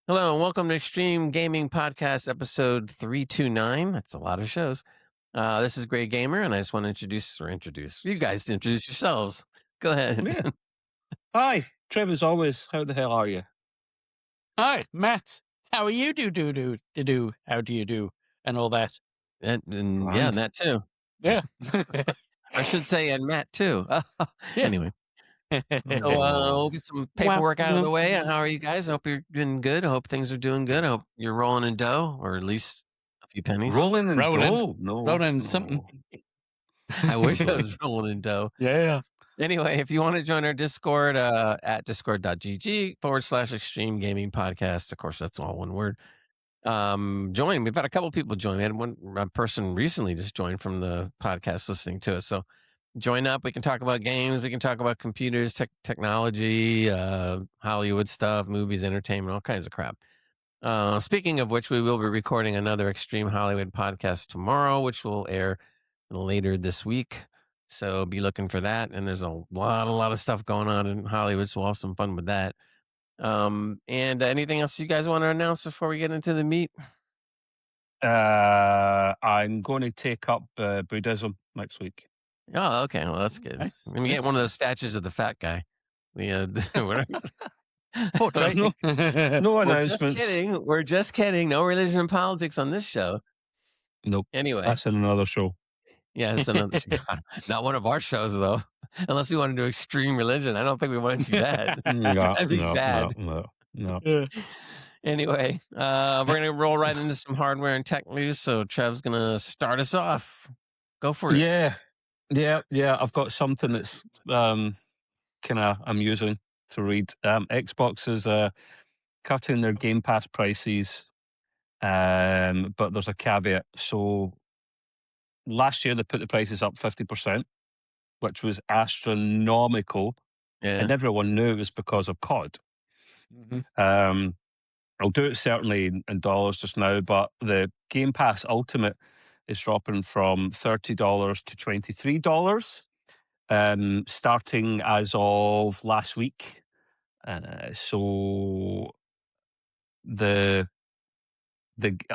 Hello, and welcome to Extreme Gaming Podcast, episode 329. That's a lot of shows. This is Grey Gamer, and I just want to introduce you guys to introduce yourselves. Go ahead. Yeah. Hi, Trev. As always, how the hell are you? Hi, Matt. How are you? How do you do? And all that. and Grand. yeah, and that too. Yeah. I should say, and Matt too. Anyway, so we'll get some paperwork out of the way. How are you guys? I hope you're doing good. I hope things are doing good. I hope you're rolling in dough, or at least a few pennies. Rolling in Rolling. dough? No. Rolling in no. something. I wish I was rolling in dough. Yeah. Anyway, if you want to join our Discord at discord.gg/extreme gaming podcast, of course, that's all one word. Join. We've had a couple people join. We had one person recently just joined from the podcast listening to us. So join up. We can talk about games. We can talk about computers, technology, Hollywood stuff, movies, entertainment, all kinds of crap. Speaking of which, we will be recording another Extreme Hollywood podcast tomorrow, which will air later this week. So be looking for that. And there's a lot of stuff going on in Hollywood. So we'll have some fun with that. And anything else you guys want to announce before we get into the meat? I'm going to take up Buddhism next week. Oh, okay. Well, that's good. Nice. Let me get one of those statues of the fat guy. Whatever. Portrait. No We're just announcements. kidding. We're just kidding. No religion and politics on this show. Nope. Anyway. That's in another show. Yeah, it's another not one of our shows though. Unless we want to do extreme religion. I don't think we want to do that. That'd be bad. No. Anyway, we're gonna roll right into some hardware and tech news. So Trev's gonna start us off. Go for it. Yeah. I've got something that's kind of amusing to read. Xbox is cutting their Game Pass prices, but there's a caveat. So last year they put the prices up 50%, which was astronomical, and everyone knew it was because of COD. Mm-hmm. I'll do it certainly in dollars just now, but the Game Pass Ultimate is dropping from $30 to $23, starting as of last week. So the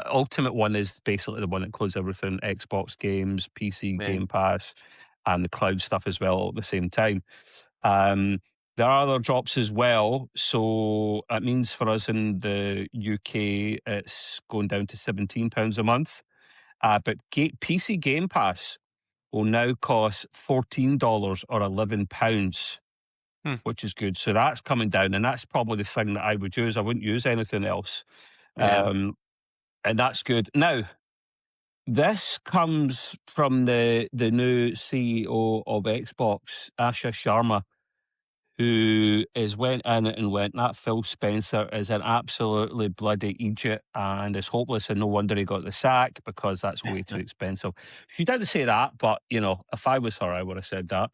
Ultimate one is basically the one that includes everything: Xbox games, PC Game Pass, and the cloud stuff as well at the same time. There are other drops as well. So it means for us in the UK, it's going down to £17 a month. But PC Game Pass will now cost $14 or £11, which is good. So that's coming down. And that's probably the thing that I would use. I wouldn't use anything else. And that's good. Now, this comes from the new CEO of Xbox, Asha Sharma, who went in and went, that Phil Spencer is an absolutely bloody idiot and is hopeless, and no wonder he got the sack because that's way too expensive. She didn't say that, but, if I was her, I would have said that.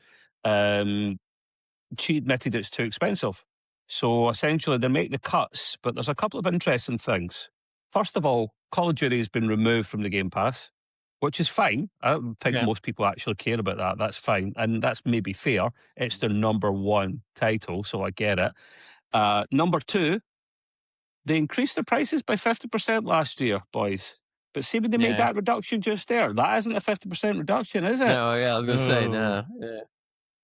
She admitted it's too expensive. So essentially they make the cuts, but there's a couple of interesting things. First of all, Call of Duty has been removed from the Game Pass, which is fine. I don't think most people actually care about that. That's fine. And that's maybe fair. It's their number one title, so I get it. Number two, they increased the prices by 50% last year, boys. But see when they made that reduction just there, that isn't a 50% reduction, is it? No, I was going to say, no. Yeah.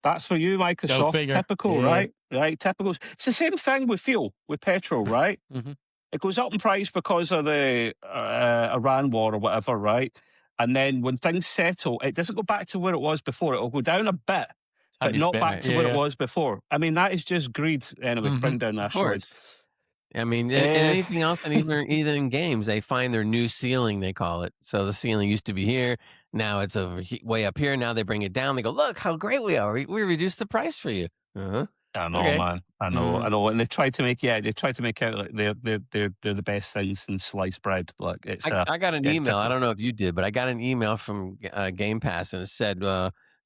That's for you, Microsoft. Typical, right? Right, typical. It's the same thing with fuel, with petrol, right? Mm-hmm. It goes up in price because of the Iran war or whatever, right? And then when things settle, it doesn't go back to where it was before. It'll go down a bit, but not back to where it was before. I mean, that is just greed. Anyway, bring down that sword. I mean, anything else, and even in games, they find their new ceiling, they call it. So the ceiling used to be here. Now it's way up here. Now they bring it down. They go, look how great we are. We reduced the price for you. Uh-huh. I know, man. I know. And they try to make out like they're the best things in sliced bread. Like it's. I got an email. I don't know if you did, but I got an email from Game Pass, and it said,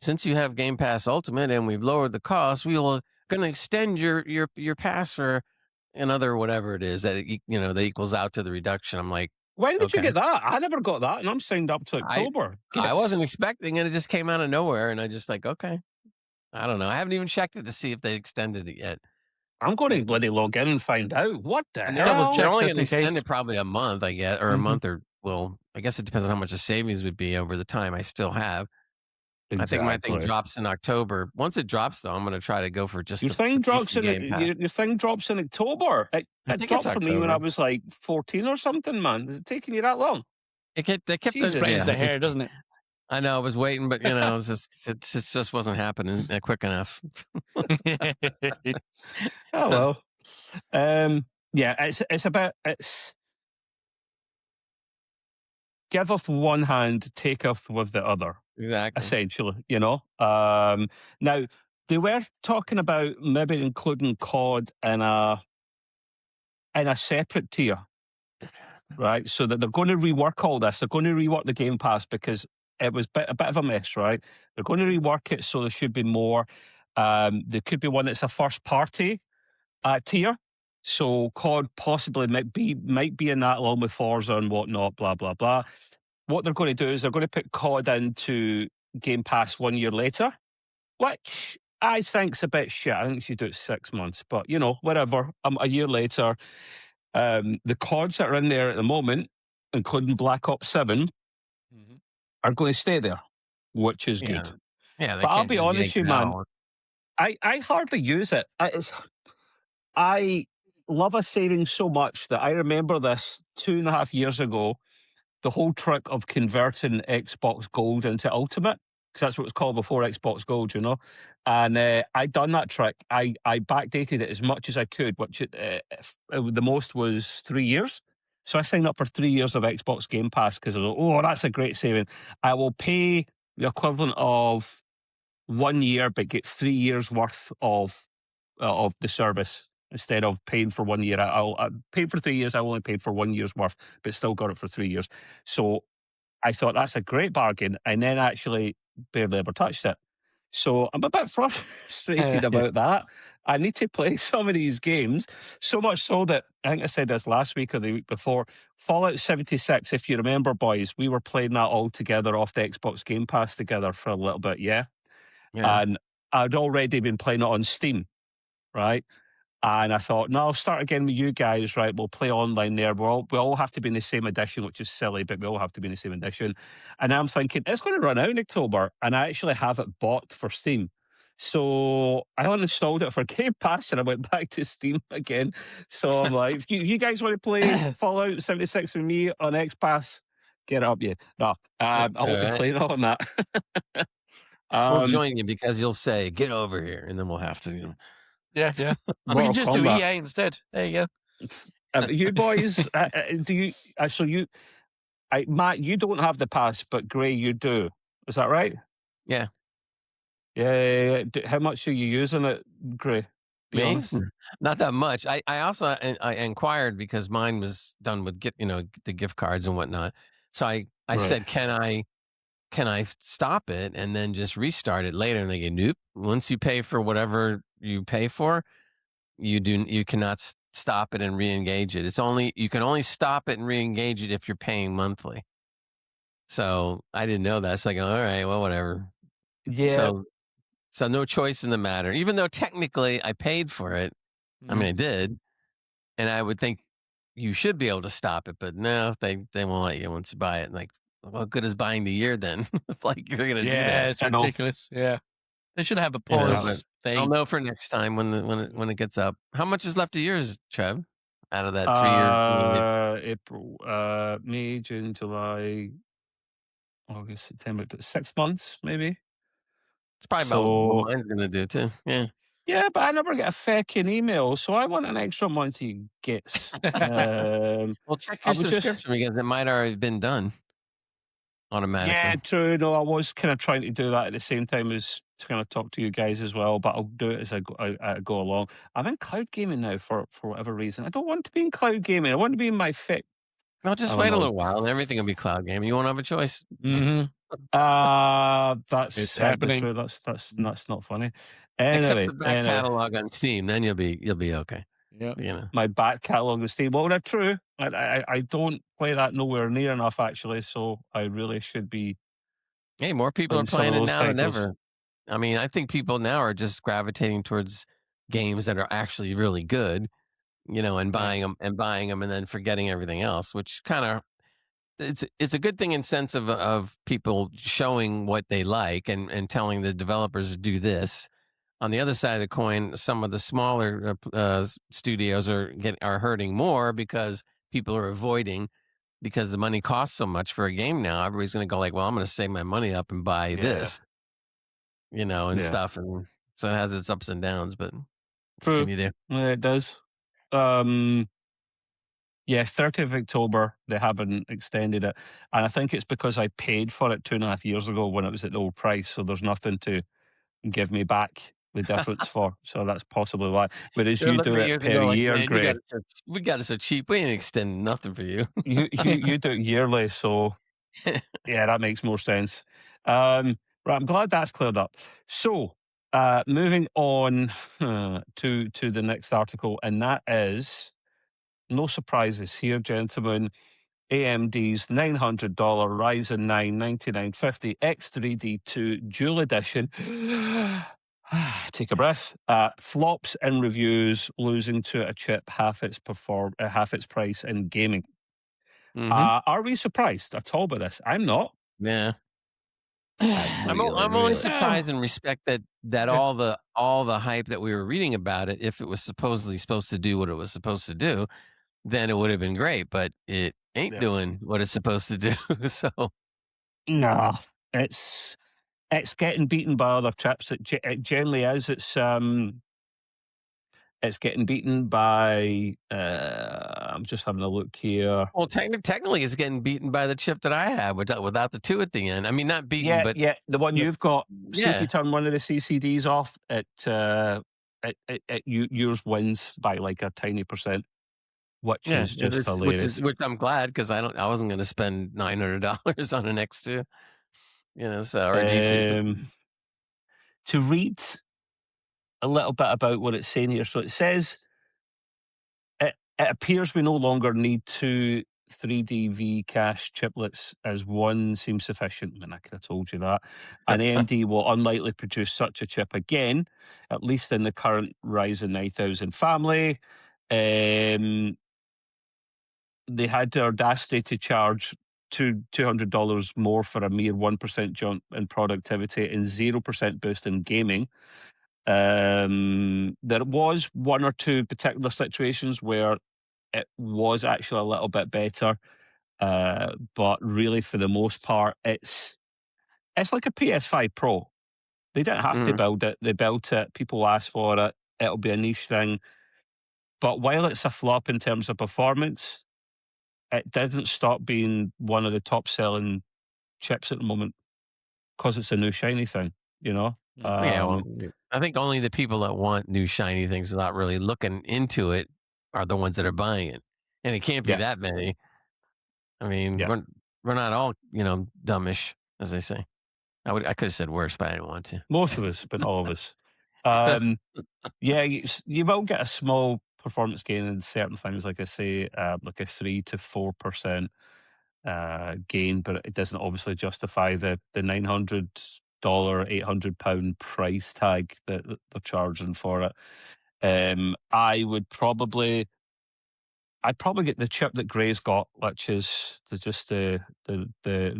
since you have Game Pass Ultimate and we've lowered the cost, we will going to extend your pass for another whatever it is that that equals out to the reduction. I'm like, when did you get that? I never got that, and I'm signed up to October. I wasn't expecting it. It just came out of nowhere, and I just like, okay. I don't know. I haven't even checked it to see if they extended it yet. I'm going to bloody log in and find out. What the And Double hell? they're check only just going to in extend case. it probably a month, I guess, or a Mhm. month or I guess it depends on how much the savings would be over the time I still have. I think my thing Exactly. drops in October. Once it drops, though, I'm going to try to go for just Your the thing drops PC in Game Pass. your thing drops in October. I It think it's dropped for me when I October. was like 14 or something, man. Is it taking you that long? They kept Just it. raise the Yeah, hair, doesn't it? I know. I was waiting, but it just wasn't happening quick enough. Oh well. Yeah, it's about giveth one hand, taketh with the other. Exactly. Essentially, now they were talking about maybe including COD in a separate tier, right? So that they're going to rework all this. They're going to rework the Game Pass because it was a bit of a mess, right? They're going to rework it so there should be more. There could be one that's a first party tier. So COD possibly might be in that along with Forza and whatnot, blah blah blah. What they're going to do is they're going to put COD into Game Pass 1 year later, which I think's a bit shit. I think you should do it 6 months, but whatever. A year later, the CODs that are in there at the moment, including Black Ops 7, are going to stay there, which is Yeah, good. yeah. They But I'll can't be just honest, yank you it out man, all. I hardly use it. I love a saving so much that I remember this 2.5 years ago. The whole trick of converting Xbox Gold into Ultimate, because that's what it's called before Xbox Gold, And I done that trick. I backdated it as much as I could, which the most was 3 years. So I signed up for 3 years of Xbox Game Pass because I was like, oh, that's a great saving. I will pay the equivalent of 1 year, but get 3 years worth of the service instead of paying for 1 year. I paid for 3 years. I only paid for 1 year's worth, but still got it for 3 years. So I thought that's a great bargain, and then actually barely ever touched it. So I'm a bit frustrated about that. I need to play some of these games, so much so that I think I said this last week or the week before. Fallout 76, if you remember, boys, we were playing that all together off the Xbox Game Pass together for a little bit, yeah? Yeah, And I'd already been playing it on Steam, right? And I thought, no, I'll start again with you guys, right? We'll play online there. We all have to be in the same edition, which is silly, but we all have to be in the same edition. And I'm thinking, it's going to run out in October. And I actually have it bought for Steam. So I uninstalled it for Game Pass and I went back to Steam again. So I'm like, if you guys want to play Fallout 76 with me on X Pass, get it up, yeah. No, I all won't be right. playing on that. We'll join you because you'll say, "Get over here," and then we'll have to. Yeah. We Mortal can just do Kombat. EA instead. There you go. You boys, do you? So Matt, you don't have the pass, but Gray, you do. Is that right? Yeah, Yeah. How much are you using it, Gray? Be me, honest. not that much. I also I inquired because mine was done with the gift cards and whatnot. So I Right. said, can I stop it and then just restart it later? And they go, nope. Once you pay for whatever you pay for, you cannot stop it and re-engage it. You can only stop it and re-engage it if you're paying monthly. So I didn't know that. So I go, all right, well, whatever. Yeah. So no choice in the matter. Even though technically I paid for it. I mean, I did, and I would think you should be able to stop it, but no, they won't let you once you buy it. Like, what good is buying the year then? Like you're gonna do Yeah, that. it's I know. ridiculous. Yeah. They should have a But pause I'll thing. know for next time when it gets up. How much is left of yours, Trev? Out of that 3 year. April, May, June, July, August, September. 6 months, maybe. It's probably about So what mine's gonna do too. Yeah. yeah, but I never get a fucking email, so I want an extra month he gets. Well, check I your would just. subscription because it might already been done Yeah, automatically. true. No, I was kind of trying to do that at the same time as to kind of talk to you guys as well, but I'll do it as I go along. I'm in cloud gaming now for whatever reason. I don't want to be in cloud gaming. I want to be in my fit. I'll I just don't wait a know. little while and everything will be cloud gaming. You won't have a choice. Mm-hmm. That's It's sadly happening. true. That's not funny. Except Anyway, the back catalog on Steam, then you'll be okay. Yeah. You know. my back catalog is stable. Well, that's true. I don't play that nowhere near enough actually, so I really should be Hey, more people are playing some of playing it those now than titles. ever. I mean, I think people now are just gravitating towards games that are actually really good, and Yeah. buying them and then forgetting everything else, which kind of it's a good thing in sense of people showing what they like and telling the developers to do this. On the other side of the coin, some of the smaller studios are hurting more because people are avoiding because the money costs so much for a game now. Everybody's going to go like, well, I'm going to save my money up and buy Yeah. this, and Yeah. stuff. And so it has its ups and downs, but what True. can you do? Yeah, it does. Um, yeah, 30th of October, they haven't extended it. And I think it's because I paid for it 2.5 years ago when it was at the old price. So there's nothing to give me back the difference for. So that's possibly why. Whereas They're you looking do at it you and per go like, year, man, Gray. we got it so cheap. We ain't extending nothing for you. You do it yearly. So yeah, that makes more sense. Right, I'm glad that's cleared up. So moving on to the next article, and that is no surprises here, gentlemen. AMD's $900 Ryzen 9 9950 X3D2 Dual Edition. Take a breath. Flops in reviews, losing to a chip half its price in gaming. Hmm. Are we surprised at all by this? I'm not. Yeah. I'm really, I'm only really. Oh, surprised and respect that Yeah. all the hype that we were reading about it, if it was supposedly supposed to do what it was supposed to do, then it would have been great. But it ain't Yeah. doing what it's supposed to do. So No, it's getting beaten by other chips. It generally is. It's getting beaten by. I'm just having a look here. well, technically, it's getting beaten by the chip that I have, without the two at the end. I mean, not beaten, Yeah, but yeah, the one but you've got. See if you yeah, turn one of the CCDs off, yours wins by like a tiny percent, which yeah, is just hilarious. which I'm glad because I wasn't going to spend $900 on an X2, so or a GT. Um, to read a little bit about what it's saying here, so it says it appears we no longer need two 3D cache chiplets, as one seems sufficient. I mean, I could have told you that. And AMD will unlikely produce such a chip again, at least in the current Ryzen 9000 family. They had the audacity to charge $200 more for a mere 1% jump in productivity and 0% boost in gaming. There was one or two particular situations where it was actually a little bit better, but really for the most part, it's like a PS5 Pro. They didn't have to Mhm. build it; they built it. People asked for it. It'll be a niche thing. But while it's a flop in terms of performance, it didn't stop being one of the top selling chips at the moment because it's a new shiny thing. You know, Yeah, well, um, I think only the people that want new shiny things without really looking into it are the ones that are buying it, and it can't be yeah, that many. I mean, yeah. we're not all dumbish, as they say. I could have said worse, but I didn't want to. Most of us, but not all of us. Um, Yeah, you will get a small performance gain in certain things, like I say, like a 3 to 4% gain, but it doesn't obviously justify the $900, £800 price tag that they're charging for it. I'd probably get the chip that Gray's got, which is just the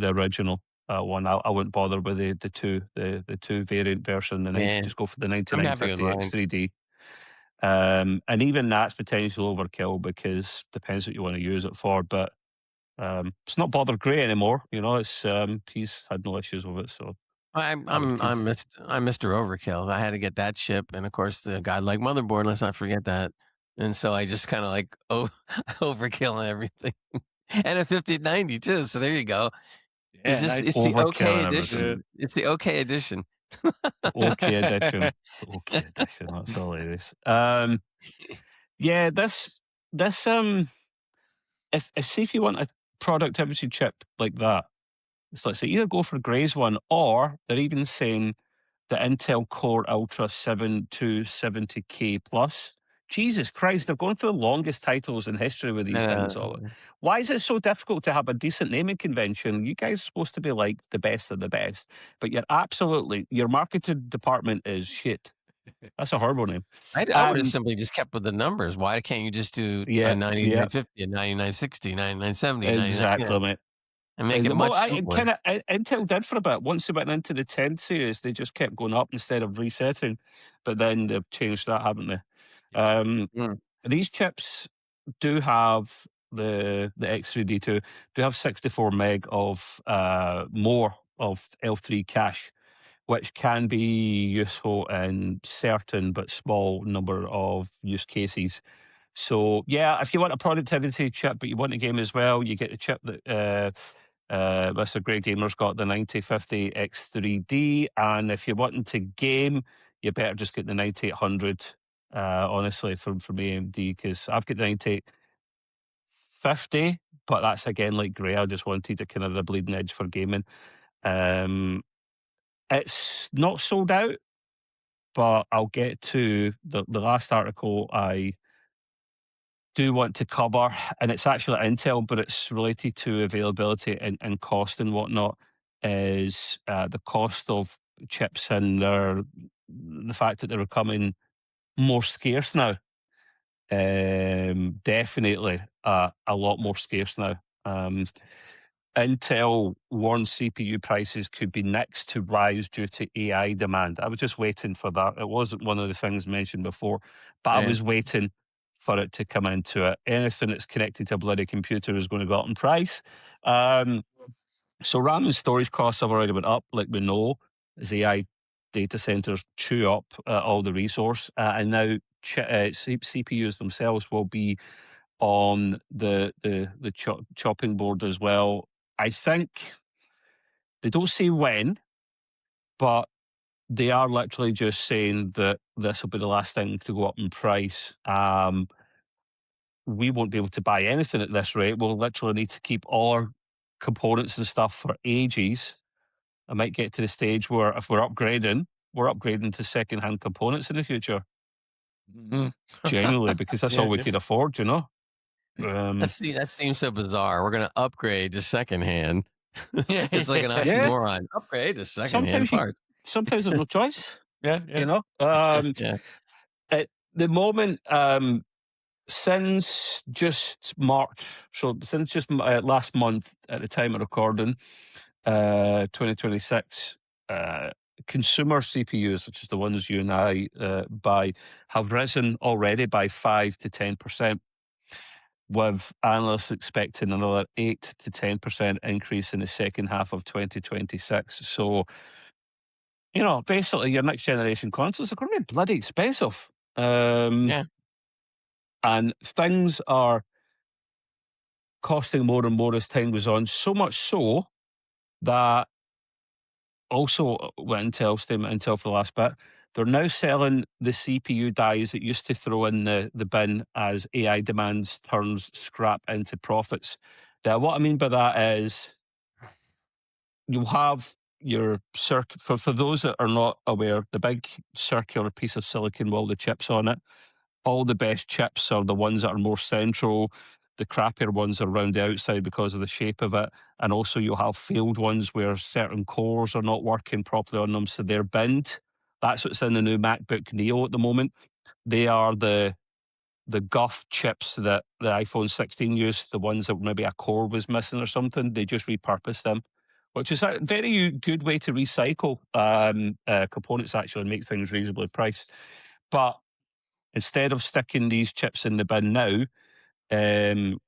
original one. I wouldn't bother with the two variant version, Yeah, just go for the I'm happy with 9950 mine. X3D. And even that's potential overkill because depends what you want to use it for. But it's not bother Gray anymore. It's he's had no issues with it, so I'm I would I'm keep. I'm Mr. Overkill. I had to get that chip, and of course the godlike motherboard. Let's not forget that. And so I just kind of like overkill on everything, and a 5090 too. So there you go. yeah, nice. It's the Overkill okay and everything. Yeah. edition. It's the okay edition. The OK edition. The OK edition. That's hilarious. Yeah, this if see if you want a productivity chip like that, it's like say either go for Gray's one or they're even saying the Intel Core Ultra 7270K Plus. Jesus Christ, they're going through the longest titles in history with these things. Uh, Why is it so difficult to have a decent naming convention? You guys are supposed to be like the best of the best, but your marketing department is shit. That's a horrible name. I would have simply just kept with the numbers. Why can't you just do a Yeah, yeah, 9950, a 9960, 9970, 99, exactly, mate. and make it Well, much simpler? Intel did for a bit. Once they went into the 10 series, they just kept going up instead of resetting. But then they've changed that, haven't they? Um, Mm, these chips do have the X3D2 do have 64 meg of more of L3 cache, which can be useful in certain but small number of use cases. So yeah, if you want a productivity chip, but you want a game as well, you get the chip that Mr. Grey Gamer's got, the 9050 X3D, and if you're wanting to game, you better just get the 9800. Honestly, from AMD, because I've got the 9850, but that's again like Grey. I just wanted a kind of the bleeding edge for gaming. Um, it's not sold out, but I'll get to the last article I do want to cover, and it's actually Intel, but it's related to availability and cost and whatnot, is the cost of chips and the fact that they're becoming more scarce now. Definitely a lot more scarce now. Intel warns CPU prices could be next to rise due to AI demand. I was just waiting for that. It wasn't one of the things mentioned before, but I yeah. was waiting for it to come into it. Anything that's connected to a bloody computer is going to go up in price. So RAM and storage costs have already went up, like we know, as AI data centers chew up all the resource, and now CPUs themselves will be on the chopping board as well. I think they don't say when, but they are literally just saying that this will be the last thing to go up in price. We won't be able to buy anything at this rate. We'll literally need to keep all our components and stuff for ages. I might get to the stage where if we're upgrading to second-hand components in the future, Mhm. genuinely, because that's Yeah, all we yeah. could afford, you know? Um, That seems so bizarre. We're gonna upgrade to secondhand. Yeah, It's like an yeah, oxymoron. Upgrade to secondhand sometimes you, parts. sometimes there's no choice, yeah, you yeah. know? Yeah. At the moment, since just March, so since just last month at the time of recording, 2026, uh, consumer CPUs, which is the ones you and I buy, have risen already by 5 to 10%, with analysts expecting another 8 to 10% increase in the second half of 2026. So, basically your next generation consoles are going to be bloody expensive. Yeah. And things are costing more and more as time goes on, so much so that also with Intel for the last bit, they're now selling the CPU dies that used to throw in the bin as AI demands turns scrap into profits. Now, what I mean by that is you'll have your circuit, for those that are not aware, the big circular piece of silicon with all the chips on it. All the best chips are the ones that are more central. The crappier ones are around the outside because of the shape of it. And also you'll have failed ones where certain cores are not working properly on them, so they're binned. That's what's in the new MacBook Neo at the moment. They are the guff chips that the iPhone 16 used, the ones that maybe a core was missing or something. They just repurpose them, which is a very good way to recycle components actually and make things reasonably priced. But instead of sticking these chips in the bin now, um,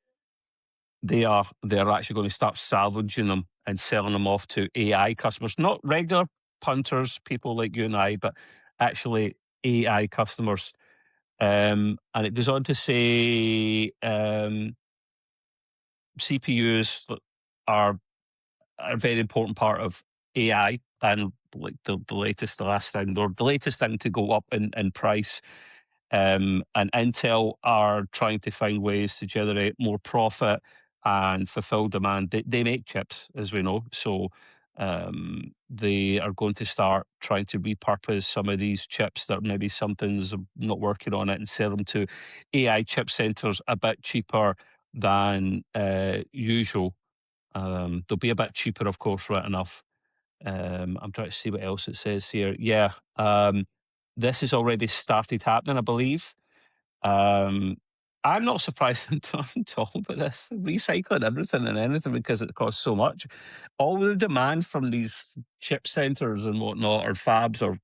they're actually going to start salvaging them and selling them off to AI customers, not regular punters, people like you and I, but actually AI customers. And it goes on to say CPUs are a very important part of AI and like the last thing, or the latest thing to go up in price. And Intel are trying to find ways to generate more profit and fulfill demand. They make chips, as we know. So they are going to start trying to repurpose some of these chips that maybe something's not working on it and sell them to AI chip centers a bit cheaper than usual. They'll be a bit cheaper, of course, right enough. I'm trying to see what else it says here. Yeah. this has already started happening, I believe. I'm not surprised at all about this. Recycling everything and anything because it costs so much. All the demand from these chip centers and whatnot, or fabs, or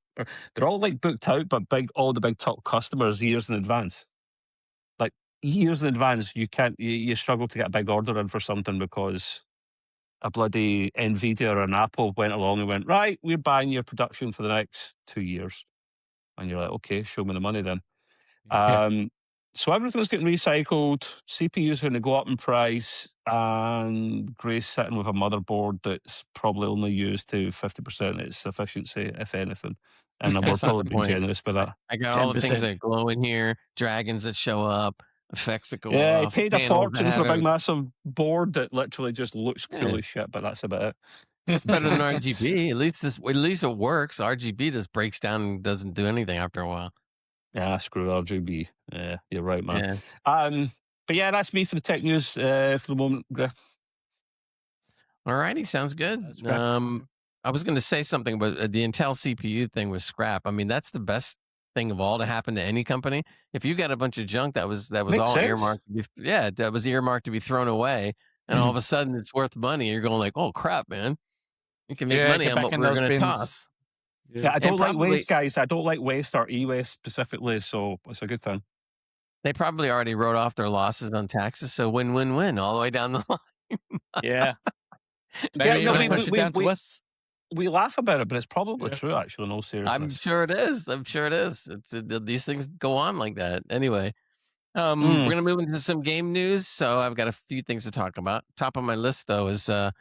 they're all like booked out by all the big top customers years in advance. Like years in advance, you struggle to get a big order in for something because a bloody Nvidia or an Apple went along and went, right, we're buying your production for the next 2 years. And you're like, okay, show me the money then. Yeah. So everything's getting recycled. CPUs are going to go up in price, and Grace sitting with a motherboard that's probably only used to 50% its efficiency, if anything. And we're That's not probably the being point. generous with that. I got all the things 10%. that glow in here, dragons that show up, effects that go Yeah, he off, paid a panels that fortune for have a big, everything. massive board that literally just looks cool Yeah. as shit, but that's about it. It's better than RGB. At least it works. RGB just breaks down and doesn't do anything after a while. Yeah, screw RGB. Yeah, you're right, man. Yeah. But yeah, that's me for the tech news for the moment, Griff. All righty, sounds good. That's right. I was going to say something, but the Intel CPU thing was scrap. I mean, that's the best thing of all to happen to any company. If you got a bunch of junk that was Makes all sense. earmarked, that was earmarked to be thrown away, and all of a sudden it's worth money. You're going like, oh crap, man, you can make Yeah, money get on back what in we're those going to bins. toss. Yeah, I And don't like probably waste, guys. I don't like waste or e-waste specifically, so it's a good thing. they probably already wrote off their losses on taxes, so win all the way down the line. Yeah. Yeah, Maybe no, even push it down to us. we laugh about it, but it's probably Yeah. true, actually, in all I'm seriousness. sure it is. These things go on like that. Anyway, we're Mm. gonna move into some game news. So I've got a few things to talk about. Top of my list though is The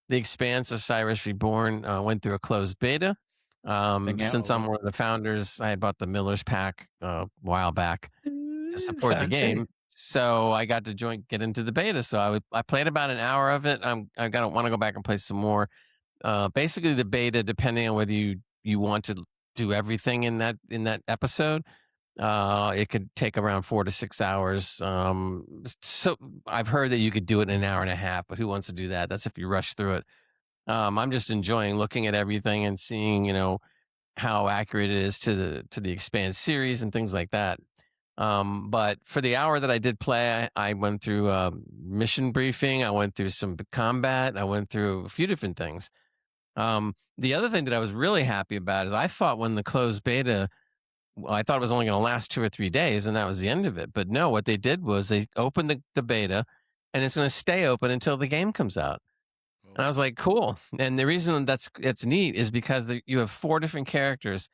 Expanse: Osiris Reborn went through a closed beta. Since I'm one of the founders, I had bought the Miller's pack a while back to support the Fancy. game. So I got to get into the beta. So I played about an hour of it. I want to go back and play some more. Basically, the beta, depending on whether you want to do everything in that episode, it could take around 4 to 6 hours. So I've heard that you could do it in an hour and a half, but who wants to do that? That's if you rush through it. I'm just enjoying looking at everything and seeing, how accurate it is to the Expanse series and things like that. But for the hour that I did play, I went through mission briefing. I went through some combat. I went through a few different things. The other thing that I was really happy about is I thought when the closed beta, I thought it was only going to last 2 or 3 days and that was the end of it. But no, what they did was they opened the beta and it's going to stay open until the game comes out. And I was like, cool. And the reason that's neat is because you have 4 different characters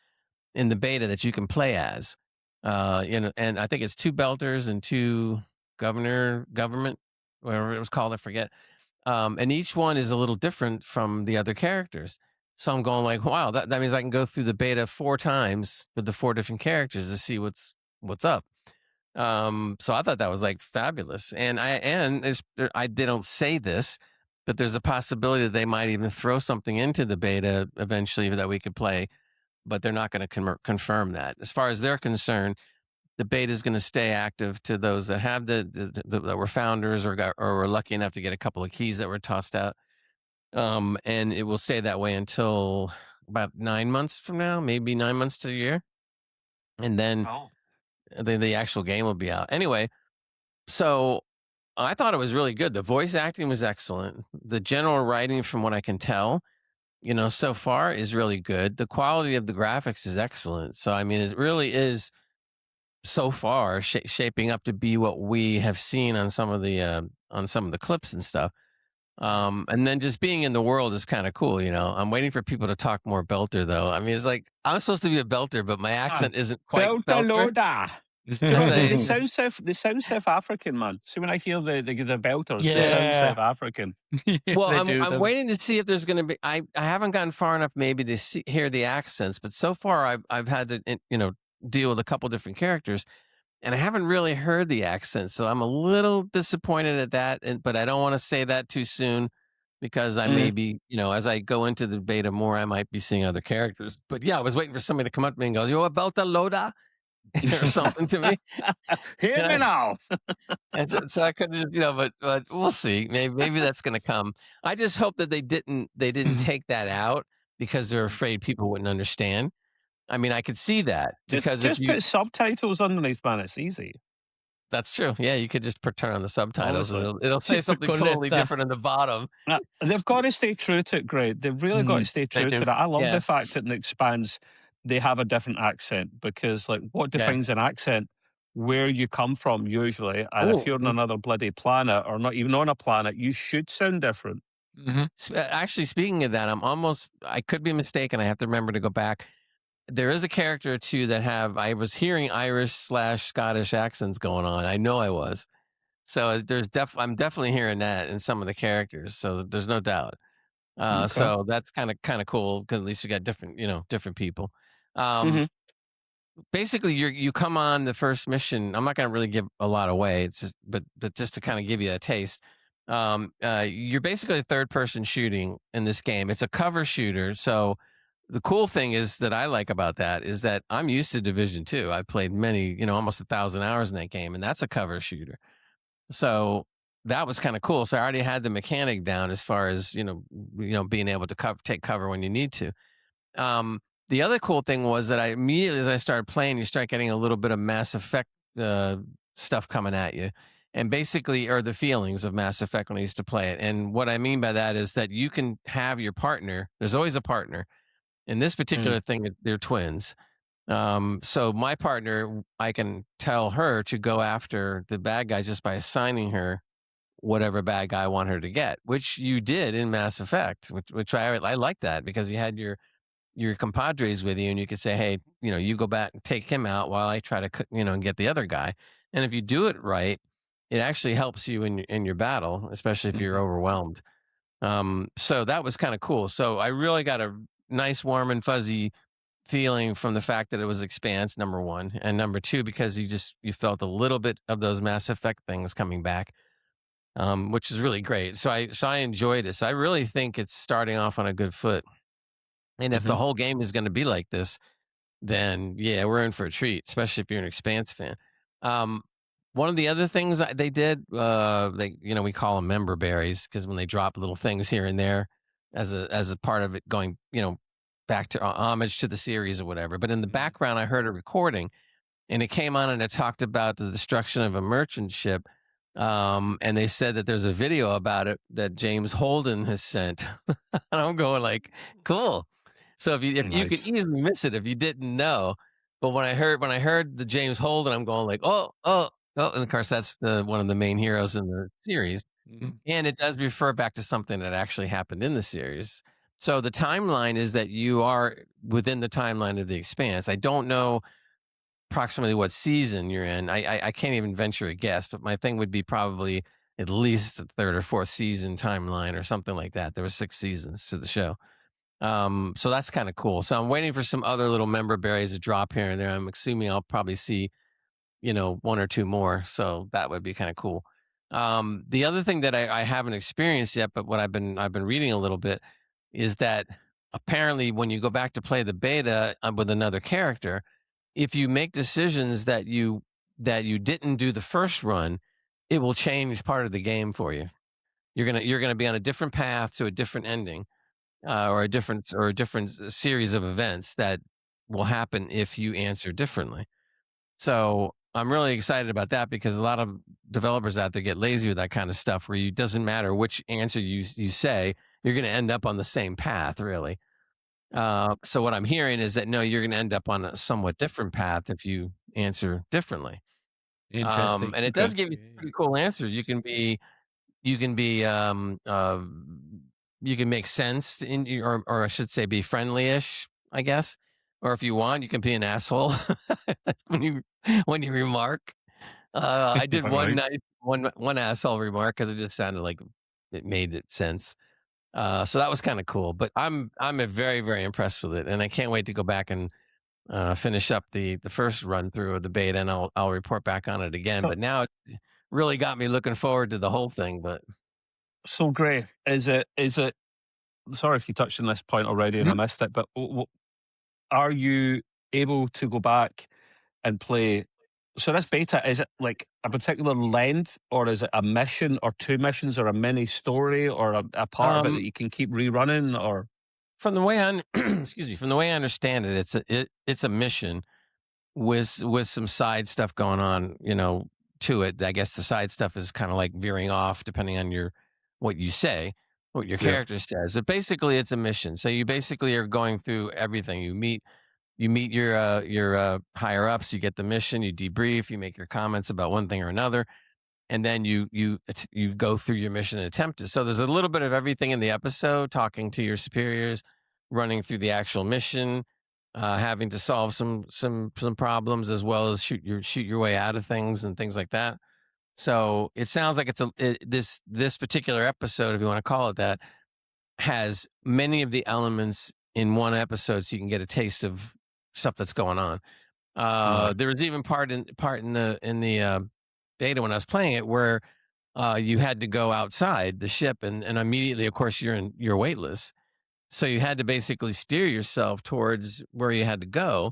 in the beta that you can play as. And I think it's 2 belters and 2 government, whatever it was called, I forget. And each one is a little different from the other characters. So I'm going like, wow, that means I can go through the beta 4 times with the 4 different characters to see what's up. So I thought that was like fabulous. And they don't say this, but there's a possibility that they might even throw something into the beta eventually that we could play, but they're not going to confirm that. As far as they're concerned, the beta is going to stay active to those that have that were founders or were lucky enough to get a couple of keys that were tossed out. And it will stay that way until about 9 months from now, maybe 9 months to a year. And then the actual game will be out. Anyway, so I thought it was really good. The voice acting was excellent. The general writing, from what I can tell, so far is really good. The quality of the graphics is excellent. So, I mean, it really is so far shaping up to be what we have seen on some of the clips and stuff. And then just being in the world is kind of cool. I'm waiting for people to talk more belter though. I mean, it's like I'm supposed to be a belter, but my accent isn't quite belter. Loda. They sound South African, man. So when I hear the belters, they sound South African. Well, I'm waiting to see if there's going to be. I haven't gotten far enough maybe to hear the accents, but so far I've had to deal with a couple different characters, and I haven't really heard the accents, so I'm a little disappointed at that. But I don't want to say that too soon because I may be, as I go into the beta more, I might be seeing other characters. But yeah, I was waiting for somebody to come up to me and go, "You a belter loda?" or something to me. Hear me now. And so I could just, but we'll see. Maybe that's going to come. I just hope that they didn't take that out because they're afraid people wouldn't understand. I mean, I could see that because if Just you put subtitles underneath, man. It's easy. that's true. Yeah, you could just turn on the subtitles and Honestly. it'll say something totally Coletta. different in the bottom. They've got to stay true to it, Greg. They've really got to stay They true to do. that. I love Yeah. the fact that in the Expanse they have a different accent because, like, what Yeah. defines an accent? Where you come from, usually. And if you're on another bloody planet or not even on a planet, you should sound different. Mhm. Actually, speaking of that, I could be mistaken. I have to remember to go back. There is a character or two that I was hearing Irish/Scottish accents going on. I know I was. So I'm definitely hearing that in some of the characters. So there's no doubt. Okay. So that's kind of cool because at least we got different people. Um, hmm Basically, you come on the first mission. I'm not going to really give a lot away. It's just, but just to kind of give you a taste. You're basically a third person shooting in this game. It's a cover shooter. So the cool thing is that I like about that is that I'm used to Division 2. I played almost 1,000 hours in that game, and that's a cover shooter. So that was kind of cool. So I already had the mechanic down as far as being able to take cover when you need to. Um, the other cool thing was that I immediately, as I started playing, you start getting a little bit of Mass Effect stuff coming at you, and basically, or the feelings of Mass Effect when I used to play it. And what I mean by that is that you can have your partner. There's always a partner. In this particular thing, they're twins. So my partner, I can tell her to go after the bad guys just by assigning her whatever bad guy I want her to get, which you did in Mass Effect, which I like that because you had your compadres with you, and you could say, hey, you go back and take him out while I try to get the other guy. And if you do it right, it actually helps you in your battle, especially if you're overwhelmed. So that was kind of cool. So I really got a nice, warm and fuzzy feeling from the fact that it was Expanse, number one, and number two because you felt a little bit of those Mass Effect things coming back, which is really great. So I enjoyed it. So I really think it's starting off on a good foot. And if the whole game is going to be like this, then yeah, we're in for a treat, especially if you're an Expanse fan. Um, One of the other things they did, we call them member berries because when they drop little things here and there as a part of it going, back to homage to the series or whatever. But in the background, I heard a recording, and it came on and it talked about the destruction of a merchant ship. And they said that there's a video about it that James Holden has sent. And I'm going like, cool. So if you could Nice. easily miss it if you didn't know, but when I heard the James Holden, I'm going like, oh, and of course that's one of the main heroes in the series, and it does refer back to something that actually happened in the series. So the timeline is that you are within the timeline of the Expanse. I don't know approximately what season you're in. I can't even venture a guess, but my thing would be probably at least the third or fourth season timeline or something like that. There were 6 seasons to the show. So that's kind of cool. So I'm waiting for some other little member berries to drop here and there. I'm assuming I'll probably see, one or two more. So that would be kind of cool. The other thing that I haven't experienced yet, but what I've been reading a little bit is that apparently when you go back to play the beta with another character, if you make decisions that you didn't do the first run, it will change part of the game for you. You're gonna be on a different path to a different ending, or a different series of events that will happen if you answer differently. So I'm really excited about that because a lot of developers out there get lazy with that kind of stuff where it doesn't matter which answer you say, you're going to end up on the same path, really. So what I'm hearing is that no, you're going to end up on a somewhat different path if you answer differently. Interesting. And it does Okay. give you pretty cool answers. You can be you can make sense or I should say be friendly-ish, I guess. Or if you want, you can be an asshole. That's when you remark. I did All one right. nice one asshole remark because it just sounded like it made it sense. So that was kind of cool. But I'm very, very impressed with it, and I can't wait to go back and finish up the first run through of the beta, and I'll report back on it again. So, But now it really got me looking forward to the whole thing. But so Gray, is it? Sorry if you touched on this point already and I missed it, but are you able to go back and play? So this beta, is it like a particular length, or is it a mission or two missions or a mini story or a part of it um, that you can keep rerunning? Or from the way I excuse me, from the way I understand it, it's a mission with some side stuff going on, to it. I guess the side stuff is kind of like veering off depending on what you say, what your Yeah. character says. But basically, it's a mission. So you basically are going through everything. You meet your higher ups. You get the mission. You debrief. You make your comments about one thing or another, and then you go through your mission and attempt it. So there's a little bit of everything in the episode, talking to your superiors, running through the actual mission, having to solve some problems, as well as shoot your way out of things and things like that. So it sounds like this particular episode, if you want to call it that, has many of the elements in one episode, so you can get a taste of stuff that's going on. Right. There was even part in the beta when I was playing it where you had to go outside the ship, and immediately, of course, you're weightless, so you had to basically steer yourself towards where you had to go.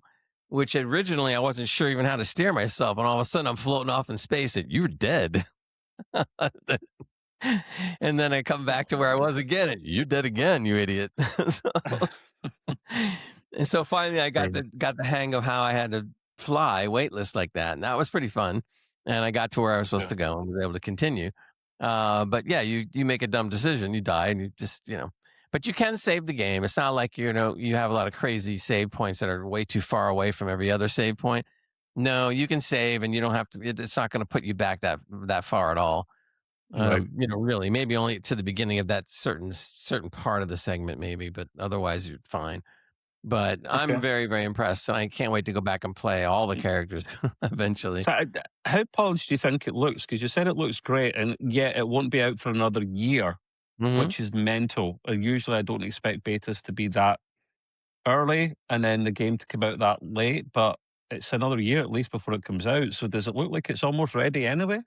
Which originally I wasn't sure even how to steer myself, and all of a sudden I'm floating off in space, and you're dead. And then I come back to where I was again, and you're dead again, you idiot. And so finally, I got Right. the hang of how I had to fly weightless like that, and that was pretty fun. And I got to where I was supposed Yeah. to go and was able to continue. But yeah, you make a dumb decision, you die, and you just But you can save the game. It's not like you have a lot of crazy save points that are way too far away from every other save point. No, you can save, and you don't have to. It's not going to put you back that far at all. Right. Really, maybe only to the beginning of that certain part of the segment, maybe, but otherwise you're fine. But I'm Okay. very, very impressed, and I can't wait to go back and play all the characters eventually. So, how polished do you think it looks? Because you said it looks great, and yet it won't be out for another year, Hmm. which is mental. Usually, I don't expect betas to be that early, and then the game to come out that late. But it's another year at least before it comes out. So, does it look like it's almost ready anyway?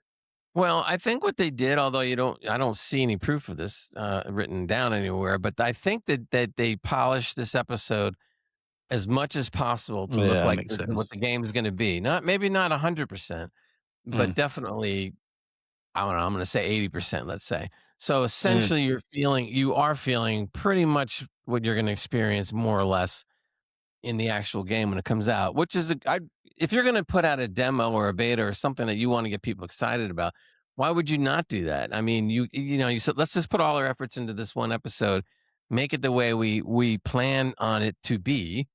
Well, I think what they did, although I don't see any proof of this written down anywhere, but I think that they polished this episode as much as possible to look Yeah, like makes what sense. the game is going to be. Maybe not 100%, but Mm, definitely, I don't know, I'm going to say 80%, let's say. So mm, essentially, you are feeling pretty much what you're going to experience more or less in the actual game when it comes out, which is if you're going to put out a demo or a beta or something that you want to get people excited about, why would you not do that? I mean, you said let's just put all our efforts into this one episode, make it the way we plan on it to be,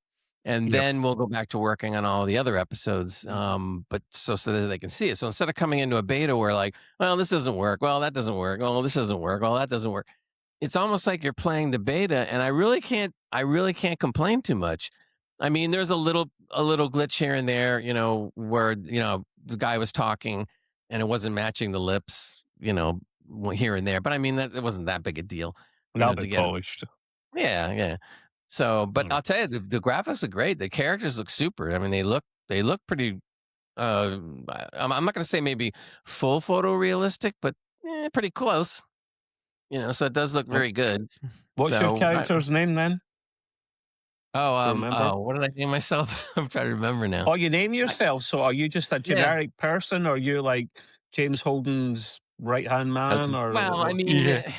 and yep. then we'll go back to working on all the other episodes. But so that they can see it. So instead of coming into a beta where like, well, this doesn't work, well, that doesn't work, well, this doesn't work, well, that doesn't work. It's almost like you're playing the beta, and I really can't complain too much. I mean, there's a little glitch here and there, where the guy was talking and it wasn't matching the lips, here and there. But I mean, that it wasn't that big a deal, That'll to be get it. polished. Yeah, yeah. So, but All right. I'll tell you, the graphics are great. The characters look super. I mean, they look pretty. I'm not going to say maybe full photorealistic, but pretty close. So it does look Well, very good. what's your So, character's name then? Do you remember? what did I name myself? I'm trying to remember now. Oh, you name I, yourself. So are you just a yeah. generic person? Or are you like James Holden's right hand man? Or Well, I what? mean, Yeah.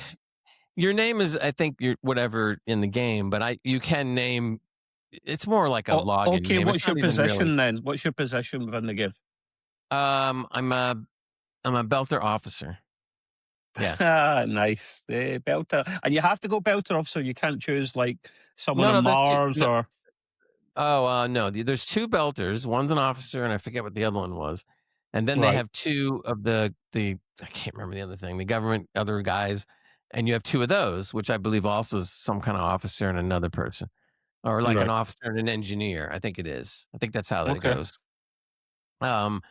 your name is, I think, your whatever in the game, but you can name. It's more like a Oh, login okay, name. It's what's your not even really. position then? What's your position within the game? I'm a belter officer. Yeah. Ah, nice. Belter. And you have to go belter officer. You can't choose like someone No, on no, there's two. Mars No, or no. There's two belters. One's an officer, and I forget what the other one was. And then they right. have two of the I can't remember the other thing. The government other guys, and you have two of those, which I believe also is some kind of officer and another person, or like an Right. officer and an engineer. I think it is. I think that's how that Okay. goes. Um,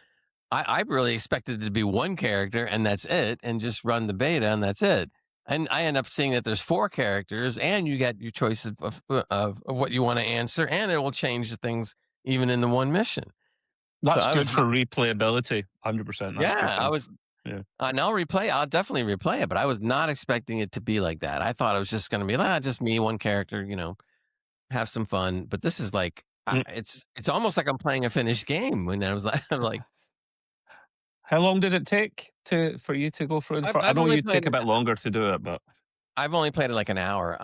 I really expected it to be one character and that's it, and just run the beta and that's it. And I end up seeing that there's four characters, and you get your choice of what you want to answer, and it will change the things even in the one mission. So That's I was, good for replayability. 100%. That's a good yeah, I thing. was, Yeah. and I'll definitely replay it, but I was not expecting it to be like that. I thought it was just going to be just me, one character, have some fun. But this is like, Mm. it's almost like I'm playing a finished game. When I was like, I'm like, How long did it take for you to go through the I've, first? I I've know only you played take a it. bit longer to do it, but I've only played it like an hour.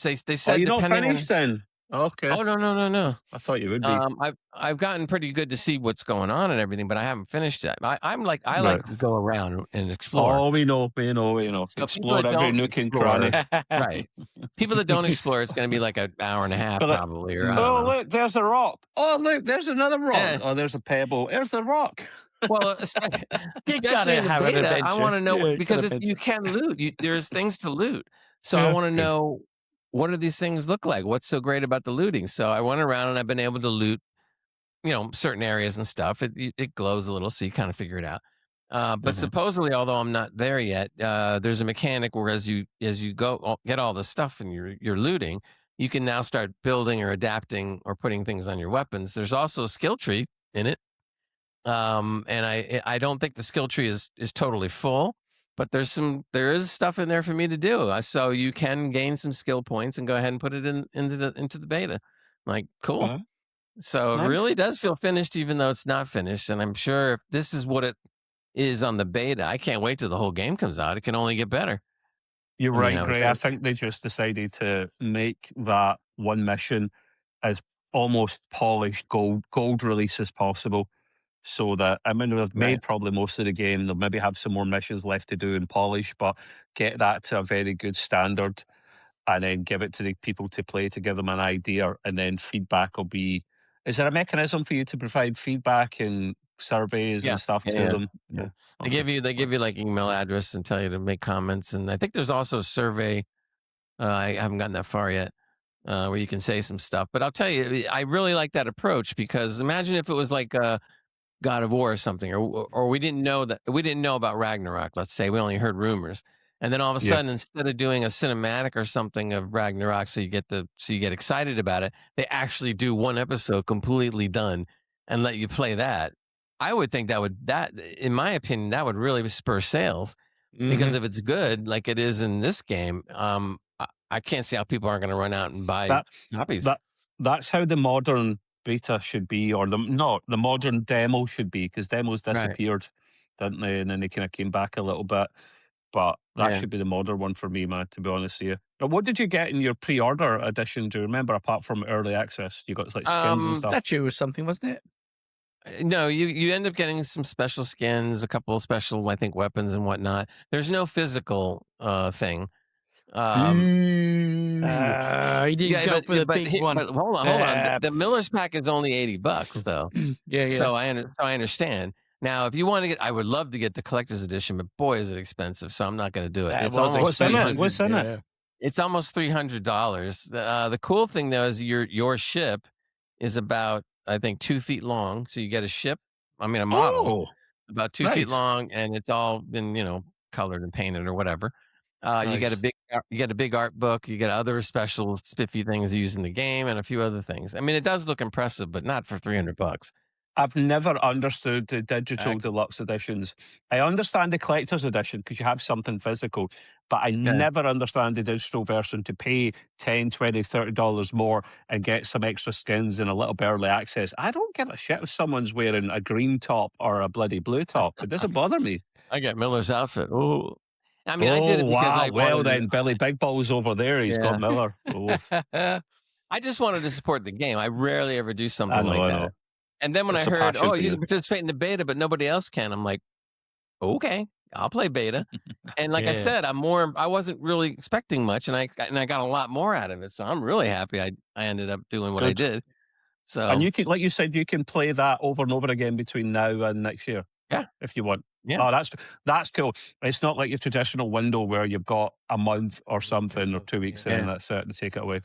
they Oh, said you're not depending on. finished then? Okay. Oh, no. I thought you would be. I've gotten pretty good to see what's going on and everything, but I haven't finished it. I Right. like to go around and explore. Oh, we know. So people Explore that every don't nook and cranny. explore, right? People that don't explore, it's going to be like an hour and a half But probably, or I don't oh, know. look, there's a rock. Oh, look, there's another rock. Eh, Oh, there's a pebble. There's the rock. well, You especially gotta in the have an beta, I adventure. want to know Yeah, because gotta you adventure. can loot. There's things to loot, so I Yeah. want to Good. know what do these things look like. What's so great about the looting? So I went around and I've been able to loot, certain areas and stuff. It glows a little, so you kind of figure it out. But Mhm. supposedly, although I'm not there yet, there's a mechanic where as you go get all the stuff and you're looting, you can now start building or adapting or putting things on your weapons. There's also a skill tree in it, and I don't think the skill tree is totally full, but there is stuff in there for me to do. So you can gain some skill points and go ahead and put it into the beta. Like cool. Okay. So it really Nice. does feel finished, even though it's not finished. And I'm sure if this is what it is on the beta, I can't wait till the whole game comes out. It can only get better. You're I mean, right, I would Gray. I think. think they just decided to make that one mission as almost polished gold release as possible. So that I mean, they've Right. made probably most of the game. They'll maybe have some more missions left to do and polish, but get that to a very good standard, and then give it to the people to play to give them an idea, and then feedback will be. Is there a mechanism for you to provide feedback and surveys Yeah. and stuff Yeah. to Yeah. them? Yeah. Yeah. They Okay. give you like email address and tell you to make comments. And I think there's also a survey. I haven't gotten that far yet, where you can say some stuff. But I'll tell you, I really like that approach because imagine if it was like God of War or something, or we didn't know about Ragnarok. Let's say we only heard rumors, and then all of a Yeah. sudden, instead of doing a cinematic or something of Ragnarok, so you get excited about it, they actually do one episode completely done and let you play that. I would think in my opinion, that would really spur sales because Hmm. if it's good, like it is in this game, I can't see how people aren't going to run out and buy That copies. that that's how the modern beta should be, or the modern demo should be, because demos Right? disappeared, didn't they? And then they kind of came back a little bit. But that Yeah. should be the modern one for me, man. To be honest with you. But what did you get in your pre-order edition? Do you remember? Apart from early access, you got like skins and stuff. Statue or something, wasn't it? No, you end up getting some special skins, a couple of special, I think, weapons and whatnot. There's no physical thing. Um, Boo. You didn't yeah, go for the big one. but hold on. The Miller's pack is only $80 though, Yeah. so I understand. Now, if you want to I would love to get the collector's edition, but boy, is it expensive. So I'm not going to do it. That It's was almost What's in it? 300. What's in it? Yeah. It's almost $300. The cool thing though is your ship is about I think 2 feet long, so you get a model Oh, about 2 feet nice, long, and it's all been colored and painted or whatever. You get a nice. big art book. You get other special spiffy things used in the game, and a few other things. I mean, it does look impressive, but not for $300. I've never understood the digital Heck, deluxe editions. I understand the collector's edition because you have something physical, but I yeah, never understand the digital version to pay 10, 20, $30 more and get some extra skins and a little bit early access. I don't give a shit if someone's wearing a green top or a bloody blue top. It doesn't bother me. I got Miller's outfit. Oh, I mean, I did Oh, it because wow. I Well, wanted to. then, Billy Big Balls over there. He's got Yeah, Miller. Oh, I just wanted to support the game. I rarely ever do I something know, like I that. know. And then when I It's a heard, passion oh, for you you. can participate in the beta, but nobody else can, I'm like, okay, I'll play beta. And like I Yeah. said, I wasn't really expecting much, and I got a lot more out of it. So I'm really happy I ended up doing what I Good. did. And So you can, like you said, you can play that over and over again between now and next year yeah, if you want. yeah. Oh, that's cool. It's not like your traditional window where you've got a month or Week or something or 2 weeks something. and Yeah. then that's it to take it away.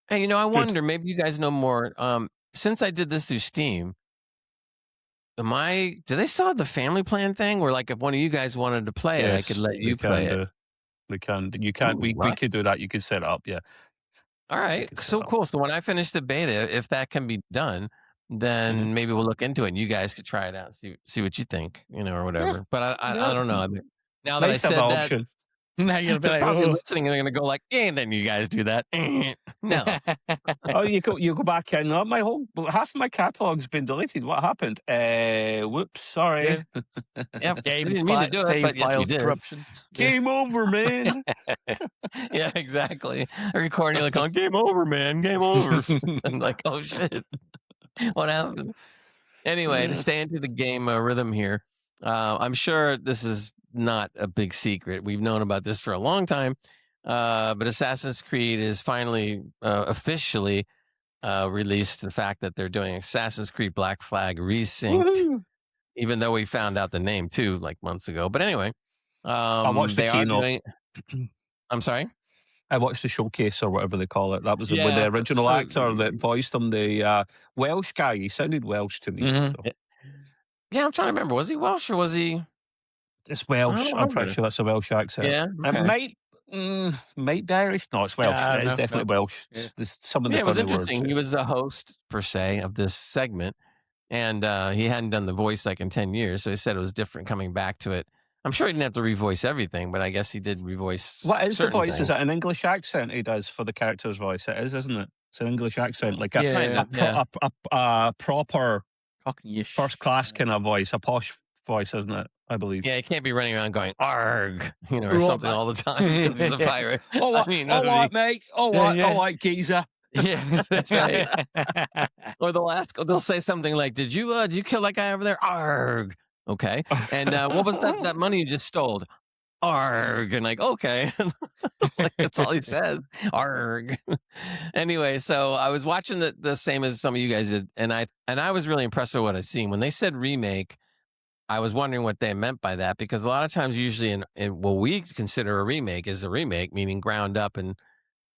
Hey, I Good. wonder, maybe you guys know more. Since I did this through Steam, do they still have the family plan thing where like if one of you guys wanted to play it, I could Yes, let they you play can it? do. They can. You can't. Ooh, We could do that. You could set it up. Yeah, all you right, could set it so up. cool. So when I finish the beta, if that can be done, Hmm. then maybe we'll look into it and you guys could try it out, see what you think, or Yeah, whatever. But I yeah. don't know. I mean, now that I Nice to have that said that, option. Now you're gonna be They're like, probably oh. listening and they're gonna go like, and then you guys do that. No. Oh, you go back in. Oh, half of my catalog's been deleted. What happened? Whoops, sorry. Yeah. Yep. We Game didn't mean to do it, save but yes, we files did. corruption. Game over, man. Yeah, exactly. Recording like on game over, man. Game over. And like, oh shit. What happened? Anyway, to stay into the game rhythm here, I'm sure this is not a big secret. We've known about this for a long time, but Assassin's Creed is finally officially released the fact that they're doing Assassin's Creed Black Flag Resynced, Woohoo. even though we found out the name too, like months ago. But anyway, I watched the they are keynote. doing. I'm sorry. I watched the showcase or whatever they call it. That was with Yeah, the original so- actor that voiced him, the Welsh guy. He sounded Welsh to me. Mhm. So. Yeah, I'm trying to remember. Was he Welsh or was he? It's Welsh. I'm pretty sure that's a Welsh accent. Yeah, It okay. might be Irish. No, it's Welsh. Yeah, It is no, definitely Welsh. Yeah. There's some of the Yeah, it was funny interesting. words. He was the host per se of this segment, and he hadn't done the voice like in 10 years, so he said it was different coming back to it. I'm sure he didn't have to revoice everything, but I guess he did revoice. What is the certain voice? Is things. it an English accent he does for the character's voice? It is, isn't it? It's an English accent, like Yeah. a proper Cockney-ish. first class kind of voice, a posh voice, isn't it? I believe. Yeah, he can't be running around going "arg," or Right. something all the time because he's a pirate. Oh, what? I mean, All nobody- right, mate. All Yeah, right, yeah. all right, geezer. Yeah, That's right. Or they'll say something like, "Did you kill that guy over there?" Arg. Okay. And what was that money you just stole? Arg. And like, okay. Like, that's all he says. Arg. Anyway, so I was watching the same as some of you guys did, and I was really impressed with what I seen. When they said remake, I was wondering what they meant by that, because a lot of times usually in what we consider a remake is a remake, meaning ground up, and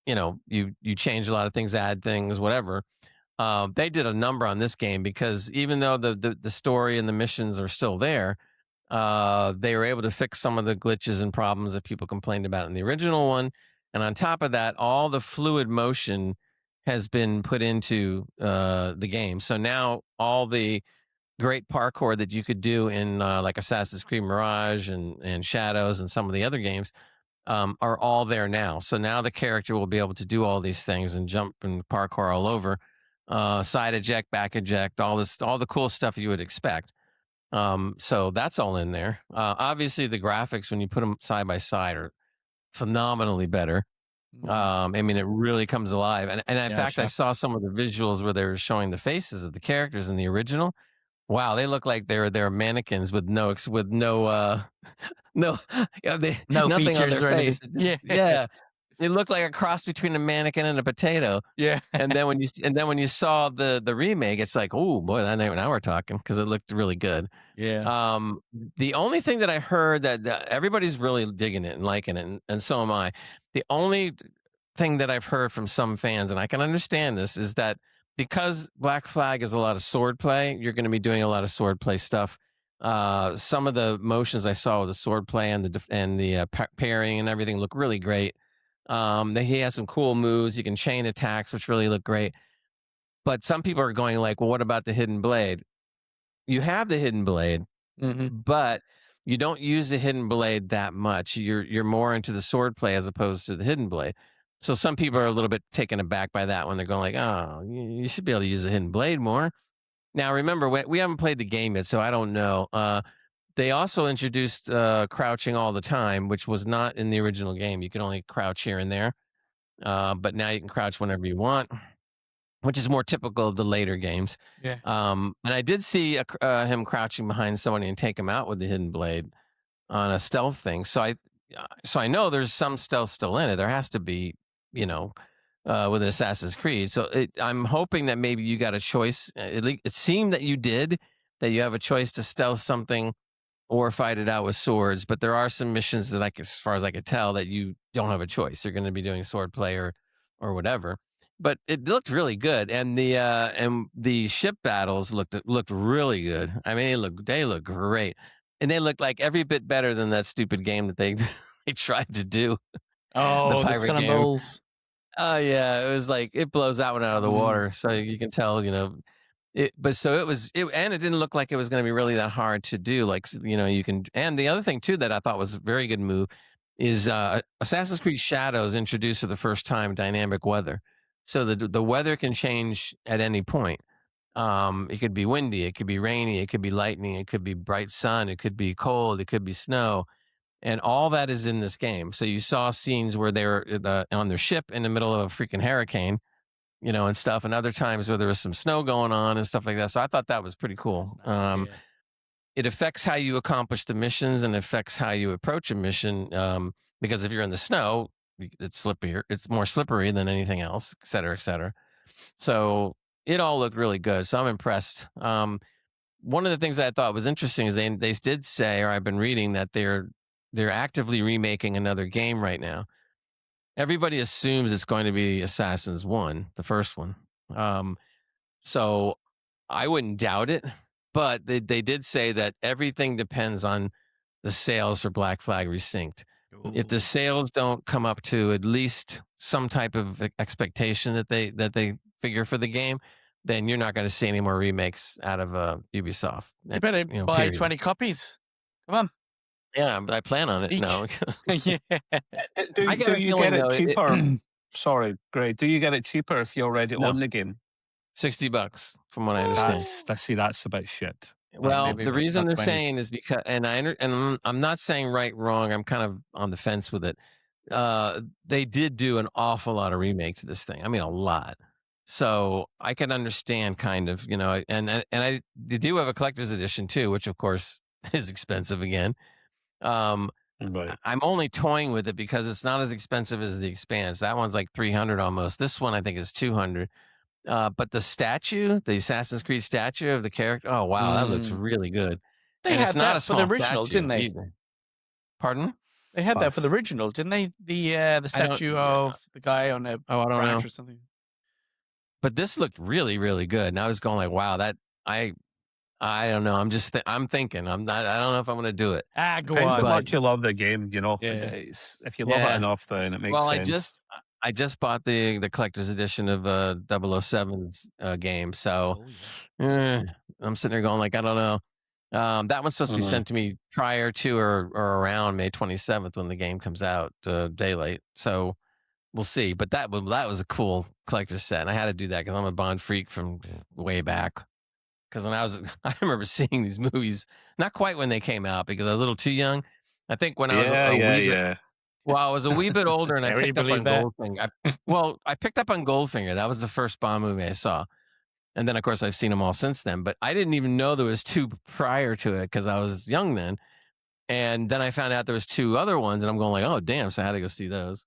you change a lot of things, add things, whatever. They did a number on this game, because even though the story and the missions are still there, they were able to fix some of the glitches and problems that people complained about in the original one. And on top of that, all the fluid motion has been put into the game. So now all the great parkour that you could do in like Assassin's Creed Mirage and Shadows and some of the other games are all there now. So now the character will be able to do all these things and jump and parkour all over, side eject, back eject, all the cool stuff you would expect. So that's all in there. Obviously, the graphics, when you put them side by side, are phenomenally better. I mean, it really comes alive. And in fact, I saw some of the visuals where they were showing the faces of the characters in the original. Wow, they look like they're mannequins with no no nothing features on their or face. anything. Yeah. They look like a cross between a mannequin and a potato. Yeah. And then when you saw the remake, it's like, oh boy, now we're talking, because it looked really good. Yeah. The only thing that I heard that everybody's really digging it and liking it, and so am I. The only thing that I've heard from some fans, and I can understand this, is that because Black Flag is a lot of sword play, you're going to be doing a lot of sword play stuff. Some of the motions I saw with the sword play and the parrying and everything look really great. He has some cool moves. You can chain attacks, which really look great. But some people are going like, well, what about the hidden blade? You have the hidden blade, but you don't use the hidden blade that much. You're more into the sword play as opposed to the hidden blade. So some people are a little bit taken aback by that when they're going like, oh, you should be able to use the hidden blade more. Now, remember, we haven't played the game yet, so I don't know. They also introduced crouching all the time, which was not in the original game. You could only crouch here and there. But now you can crouch whenever you want, which is more typical of the later games. Yeah. And I did see him crouching behind somebody and take him out with the hidden blade on a stealth thing. So I know there's some stealth still in it. There has to be, with Assassin's Creed. So I'm hoping that maybe you got a choice. It seemed that you did, that you have a choice to stealth something or fight it out with swords. But there are some missions that, as far as I could tell, that you don't have a choice. You're going to be doing sword play or whatever. But it looked really good, and the ship battles looked really good. I mean, they look great, and they look like every bit better than that stupid game that they tried to do. Oh, the pirate game. Scrambles. Oh yeah, it was like it blows that one out of the water, so you can tell, it. But so it was, and it didn't look like it was going to be really that hard to do. Like, you can. And the other thing too that I thought was a very good move is Assassin's Creed Shadows introduced for the first time dynamic weather. So the weather can change at any point. It could be windy, it could be rainy, it could be lightning, it could be bright sun, it could be cold, it could be snow, and all that is in this game. So you saw scenes where they were on their ship in the middle of a freaking hurricane, and stuff, and other times where there was some snow going on and stuff like that. So I thought that was pretty cool. Nice, It affects how you accomplish the missions and affects how you approach a mission. Because if you're in the snow, it's slippier. It's more slippery than anything else, et cetera, et cetera. So it all looked really good. So I'm impressed. One of the things that I thought was interesting is they did say, or I've been reading, that they're actively remaking another game right now. Everybody assumes it's going to be Assassin's 1, the first one. So I wouldn't doubt it, but they did say that everything depends on the sales for Black Flag Resynced. If the sales don't come up to at least some type of expectation that they figure for the game, then you're not going to see any more remakes out of Ubisoft. You better buy period. 20 copies. Come on. Yeah, but I plan on it. Each. No. Yeah. Do you get it cheaper? Sorry, Greg. Do you get it cheaper if you already own the game? $60, from what I understand. That's a bit shit. Well, the reason they're saying is because, and I'm not saying right, wrong. I'm kind of on the fence with it. They did do an awful lot of remakes of this thing. I mean, a lot. So I can understand kind of, and they do have a collector's edition too, which of course is expensive again. Right. I'm only toying with it because it's not as expensive as the Expanse. That one's like $300 almost. This one I think is $200. But the statue, the Assassin's Creed statue of the character, oh wow, that looks really good. They had that for the original, didn't they? Either. Pardon? They had that for the original, didn't they? The statue of the guy on a branch or something. But this looked really, really good, and I was going like, wow, that I don't know. I'm just I'm thinking. I'm not. I don't know if I'm going to do it. Go on. How much you love the game, Yeah. If you love it enough, then it makes sense. Well, I just bought the collector's edition of 007's game, so I'm sitting there going like, I don't know. That one's supposed to be sent to me prior to or around May 27th when the game comes out, daylight. So we'll see. But that was a cool collector's set, and I had to do that because I'm a Bond freak from way back. Because when I remember seeing these movies, not quite when they came out because I was a little too young. I think when I was a wee bit. Well, I was a wee bit older, and I picked up on Goldfinger. I picked up on Goldfinger. That was the first Bond movie I saw. And then, of course, I've seen them all since then. But I didn't even know there was two prior to it because I was young then. And then I found out there was two other ones, and I'm going like, oh, damn. So I had to go see those.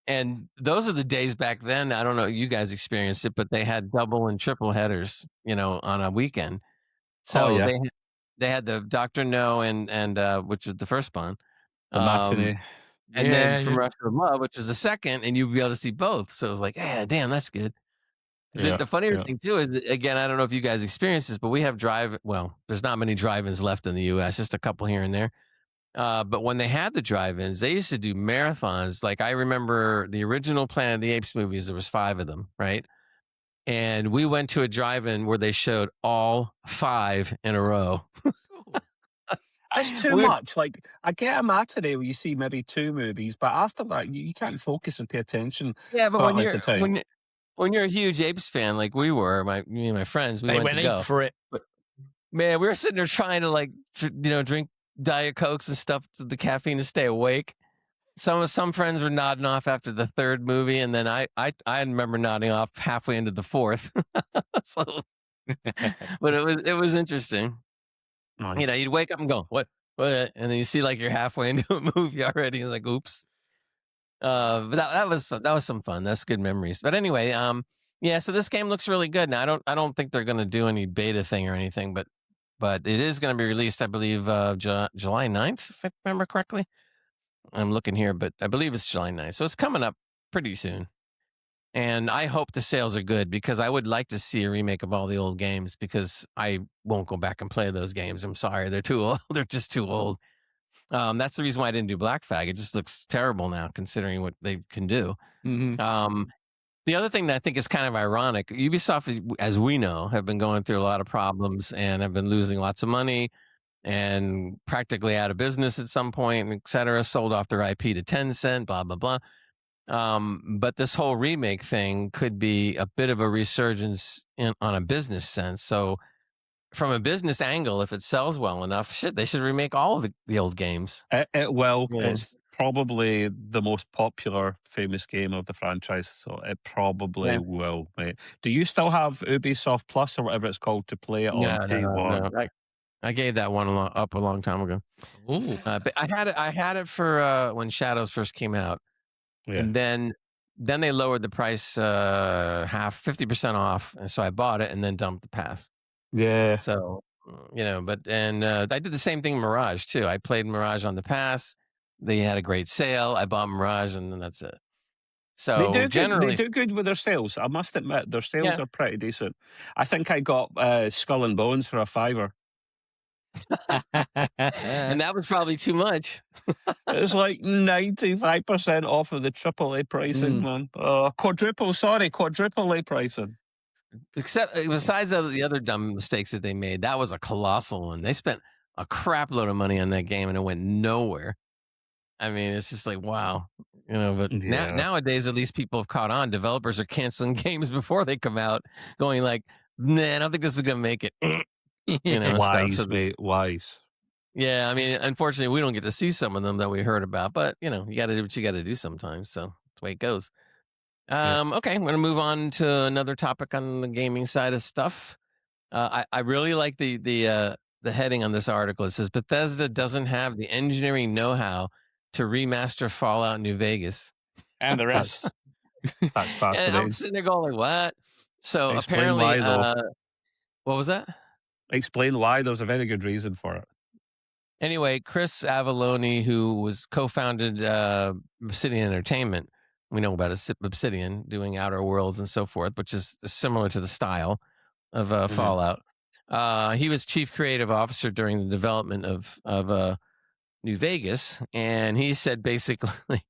And those are the days back then. I don't know if you guys experienced it, but they had double and triple headers, on a weekend. So they had the Dr. No and which was the first Bond. The matinee. And then From Russia with Love, which was the second, and you'd be able to see both. So it was like, damn, that's good. The funnier thing too is, again, I don't know if you guys experience this, but we have there's not many drive-ins left in the U.S., just a couple here and there. But when they had the drive-ins, they used to do marathons. Like I remember the original Planet of the Apes movies, there was 5 of them, right? And we went to a drive-in where they showed all 5 in a row. That's too much. Like, I get a matinee where you see maybe 2 movies, but after that, you can't focus and pay attention. Yeah, but when you're a huge Apes fan, like we were, me and my friends, we went to go for it. But man, we were sitting there trying to drink Diet Cokes and stuff to the caffeine to stay awake. Some friends were nodding off after the 3rd movie, and then I remember nodding off halfway into the 4th. But it was interesting. Nice. You'd wake up and go, what? And then you see like you're halfway into a movie already. It's like, oops. But that was fun. That was some fun. That's good memories. But anyway, so this game looks really good. Now I don't think they're going to do any beta thing or anything, but it is going to be released, I believe, July 9th, if I remember correctly. I'm looking here, but I believe it's July 9th. So it's coming up pretty soon. And I hope the sales are good because I would like to see a remake of all the old games because I won't go back and play those games. I'm sorry. They're too old. They're just too old. That's the reason why I didn't do Black Flag. It just looks terrible now considering what they can do. Mm-hmm. The other thing that I think is kind of ironic, Ubisoft, as we know, have been going through a lot of problems and have been losing lots of money. and practically out of business at some point, et cetera, sold off their IP to Tencent, blah, blah, blah. But this whole remake thing could be a bit of a resurgence on a business sense. So, from a business angle, if it sells well enough, shit, they should remake all of the old games. It will. You know? It's probably the most popular, famous game of the franchise, so it probably Yeah. will, mate. Do you still have Ubisoft Plus or whatever it's called to play it No, on no, day no, one? no. I gave that one up a long time ago. Ooh. But I had it for when Shadows first came out, Yeah. and then they lowered the price 50% off, and so I bought it and then dumped the pass. Yeah. So I did the same thing in Mirage too. I played Mirage on the pass. They had a great sale. I bought Mirage, and then that's it. They So do good. They generally, do good with their sales. I must admit, their sales yeah. are pretty decent. I think I got Skull and Bones for a $5. And that was probably too much. It's like 95% off of the AAA pricing, man. Quadruple A pricing. Except besides the other dumb mistakes that they made, that was a colossal one. They spent a crap load of money on that game and it went nowhere. I mean, it's just like wow, But Yeah. nowadays, at least people have caught on. Developers are canceling games before they come out, going like, "Nah, I don't think this is gonna make it," and stuff. Wise, mate. Wise. Yeah, I mean, unfortunately, we don't get to see some of them that we heard about, but you got to do what you got to do sometimes. So that's the way it goes. Yeah. Okay, I'm going to move on to another topic on the gaming side of stuff. I really like the heading on this article. It says Bethesda doesn't have the engineering know-how to remaster Fallout New Vegas. And the rest. That's And I'm fascinating. sitting there going like, what? So Explain apparently, why, though. what was that? Explain why. There's a very good reason for it. Anyway, Chris Avallone, who was co-founded Obsidian Entertainment, we know about Obsidian doing Outer Worlds and so forth, which is similar to the style of Fallout. He was chief creative officer during the development of New Vegas, and he said basically,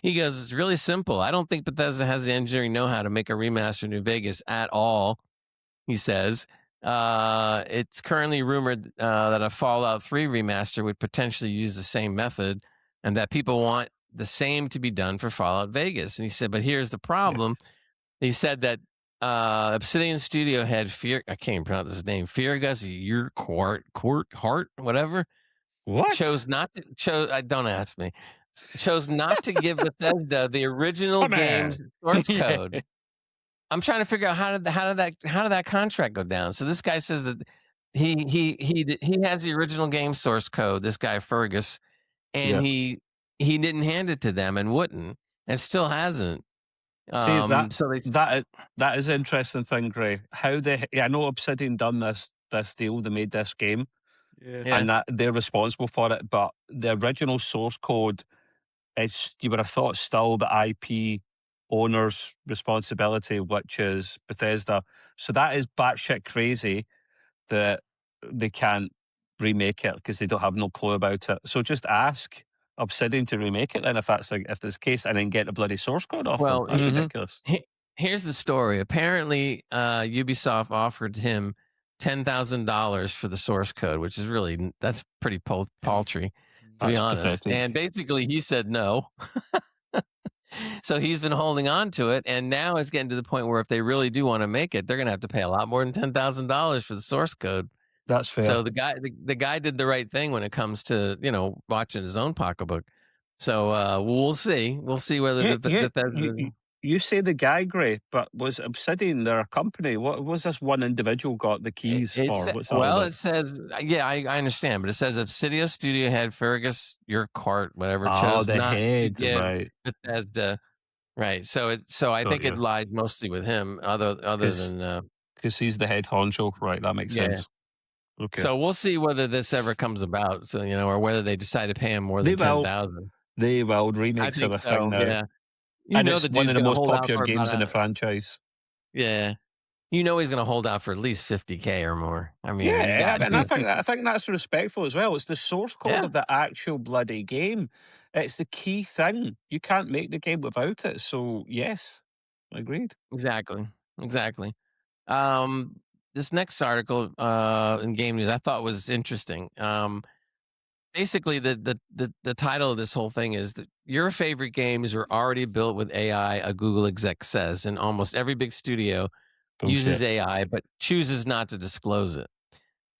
he goes, "It's really simple. I don't think Bethesda has the engineering know-how to make a remaster of New Vegas at all." He says, it's currently rumored that a Fallout 3 remaster would potentially use the same method and that people want the same to be done for Fallout Vegas. And he said, but here's the problem. He said that Obsidian studio head, I can't even pronounce his name, Fergus Hart, whatever, What? don't ask me, chose not to give Bethesda the original Come game's on. source code. I'm trying to figure out how did that contract go down? So this guy says that he has the original game source code. This guy Fergus, and Yeah. he didn't hand it to them and wouldn't, and still hasn't. See, So they that is an interesting thing, Gray. How I know Obsidian done this deal. They made this game, Yeah. and that they're responsible for it. But the original source code, you would have thought still the IP owner's responsibility, which is Bethesda. So that is batshit crazy that they can't remake it because they don't have no clue about it. So just ask Obsidian to remake it then if that's the case, and then get the bloody source code off them. Well, That's ridiculous. Here's the story. Apparently, Ubisoft offered him $10,000 for the source code, which is that's pretty paltry, to be That's honest. pathetic. And basically, he said no. So he's been holding on to it, and now it's getting to the point where if they really do want to make it, they're going to have to pay a lot more than $10,000 for the source code. That's fair. So the guy did the right thing when it comes to watching his own pocketbook. So we'll see. We'll see whether You say the guy, Gray, but was Obsidian their company? What was this one individual got the keys for? What's that about? It says, I understand, but it says Obsidian studio head Fergus Urquhart, whatever, chose the not to head, give right? Bethesda. Right. So I think it lies mostly with him, other than because he's the head honcho, right? That makes sense. Okay. So we'll see whether this ever comes about. So or whether they decide to pay him more than $10,000. They will. Remakes are a thing now. Yeah. And it's one of the most popular games in the franchise. Yeah. He's going to hold out for at least $50K or more. I mean, and I think that's respectful as well. It's the source code of the actual bloody game. It's the key thing. You can't make the game without it. So yes, agreed. Exactly. this next article in Game News I thought was interesting. Basically, the title of this whole thing is that your favorite games are already built with AI. A Google exec says, and almost every big studio uses Bullshit. AI, but chooses not to disclose it.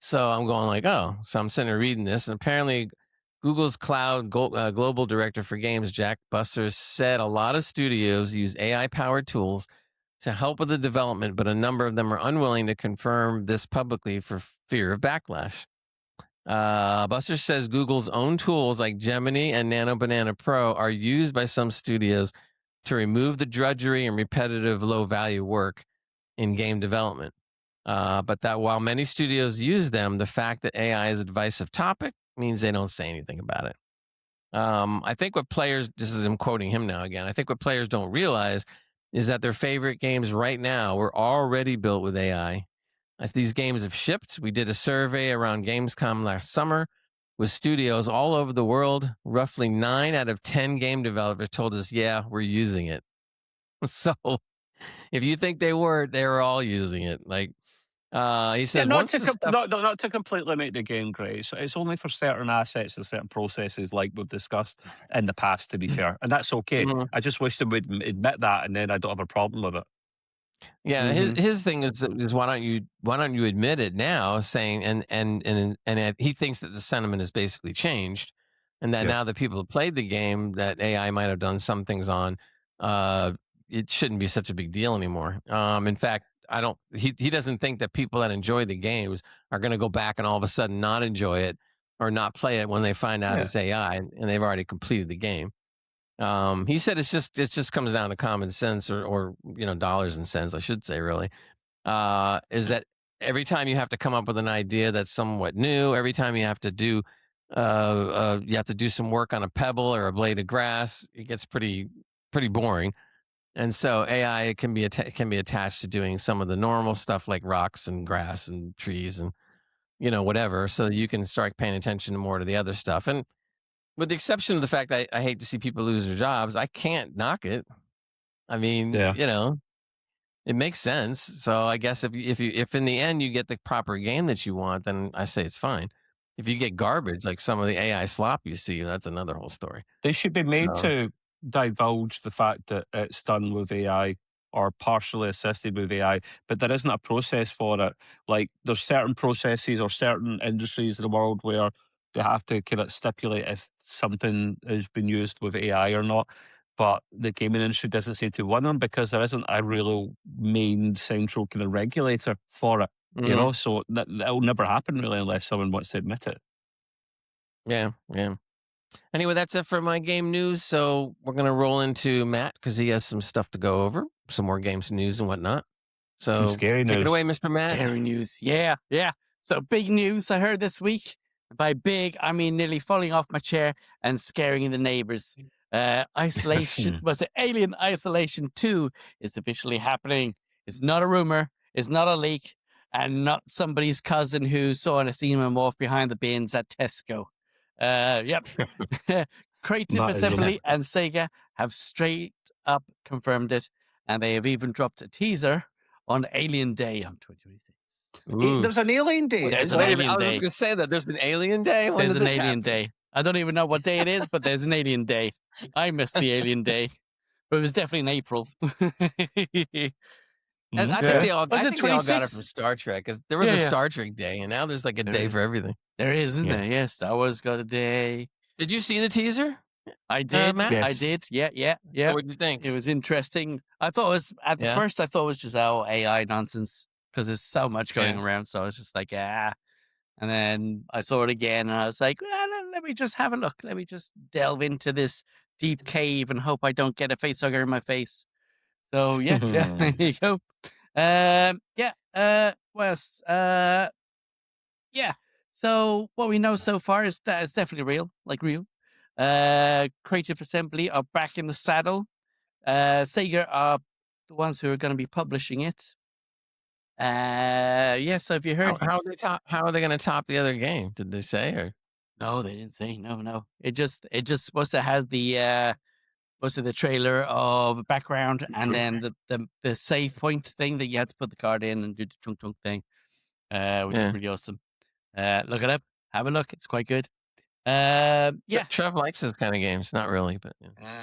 So I'm going like, oh, so I'm sitting there reading this, and apparently Google's global director for games, Jack Buster, said a lot of studios use AI-powered tools to help with the development, but a number of them are unwilling to confirm this publicly for fear of backlash. Buster says Google's own tools like Gemini and Nano Banana Pro are used by some studios to remove the drudgery and repetitive low-value work in game development. But that while many studios use them, the fact that AI is a divisive topic means they don't say anything about it. I think what players, this is him quoting him now again, I think what players don't realize is that their favorite games right now were already built with AI. As these games have shipped, we did a survey around Gamescom last summer with studios all over the world. Roughly 9 out of 10 game developers told us, yeah, we're using it. So if you think they weren't, they were all using it. Like, he Yeah, says, not once to the stuff, not to completely make the game great. It's only for certain assets and certain processes, like we've discussed in the past. To be fair, and that's okay. Mhm. I just wish they would admit that, and then I don't have a problem with it. Yeah, Mhm. his thing is why don't you admit it now, saying and he thinks that the sentiment has basically changed, and that Yeah, now that people have played the game that AI might have done some things on, uh, it shouldn't be such a big deal anymore. In fact, I don't. He doesn't think that people that enjoy the games are going to go back and all of a sudden not enjoy it or not play it when they find out yeah. it's AI and they've already completed the game. He said it just comes down to common sense or dollars and cents, I should say, really. Is that every time you have to come up with an idea that's somewhat new, every time you have to do some work on a pebble or a blade of grass, it gets pretty boring. And so AI can be attached to doing some of the normal stuff like rocks and grass and trees and whatever, so that you can start paying attention more to the other stuff. And with the exception of the fact I hate to see people lose their jobs, I can't knock it. I mean, Yeah. it makes sense. So I guess if in the end you get the proper game that you want, then I say it's fine. If you get garbage like some of the AI slop you see, that's another whole story. They should be made So to divulge the fact that it's done with AI or partially assisted with AI, but there isn't a process for it. Like there's certain processes or certain industries in the world where they have to kind of stipulate if something has been used with AI or not. But the gaming industry doesn't seem to want them because there isn't a real main central kind of regulator for it. mhm. So that'll never happen really unless someone wants to admit it. Yeah. Anyway, that's it for my game news. So we're gonna roll into Matt because he has some stuff to go over, some more games news and whatnot. Some So scary take it news. away, Mr. Matt. Scary news. Yeah, yeah. So big news I heard this week. By big, I mean nearly falling off my chair and scaring the neighbors. Isolation was it Alien Isolation 2 is officially happening. It's not a rumor, it's not a leak, and not somebody's cousin who saw and seen him off behind the bins at Tesco. Yep. Creative That is a Assembly and Sega have straight up confirmed it, and they have even dropped a teaser on Alien Day on 2026. Ooh. There's an Alien Day. There's Is an there? Alien I was Day. gonna say that there's an Alien Day. When There's did an this Alien happen? Day. I don't even know what day it is, but there's an Alien Day. I missed the Alien Day, but it was definitely in April. And I think Okay. they all. Was I it think they all got it 26? from Star Trek because there was a Yeah. Star Trek day, and now there's like a There day is. for everything. There is, isn't Yeah. there? Yeah, Star Wars got a day. Did you see the teaser? I did. Matt? I Yes. did. Yeah. What did you think? It was interesting. I thought it was at Yeah? first. I thought it was just AI nonsense because there's so much going Yeah. around. So I was just like, ah. And then I saw it again, and I was like, well, let me just have a look. Let me just delve into this deep cave and hope I don't get a face hugger in my face. So yeah, there you go. What else? Yeah. So what we know so far is that it's definitely real, like real. Creative Assembly are back in the saddle. Sega are the ones who are going to be publishing it. So have you heard? How are they going to top the other game? Did they say or? No, they didn't say. No. It just supposed to have the the trailer of background and then the save point thing that you had to put the card in and do the chunk thing. which is really awesome. Look it up. Have a look. It's quite good. Yeah. Trev likes those kind of games. Not really, but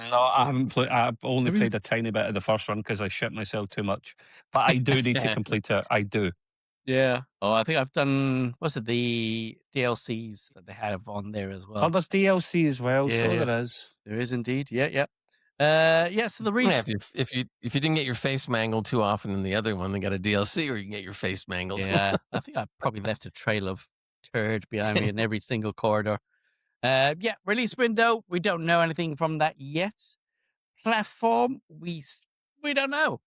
No, I haven't played. I've only played a tiny bit of the first one because I shit myself too much. But I do need to complete it. I do. Yeah. Oh, I think I've done. What's it? The DLCs that they have on there as well. Oh, there's DLC as well. Yeah, so yeah. there is. There is indeed. Yeah, yeah. Yeah. So the reason. if you didn't get your face mangled too often in the other one, they got a DLC where you can get your face mangled. Yeah, I think I probably left a trail of turd behind me in every single corridor. Yeah, release window. We don't know anything from that yet. Platform. We don't know.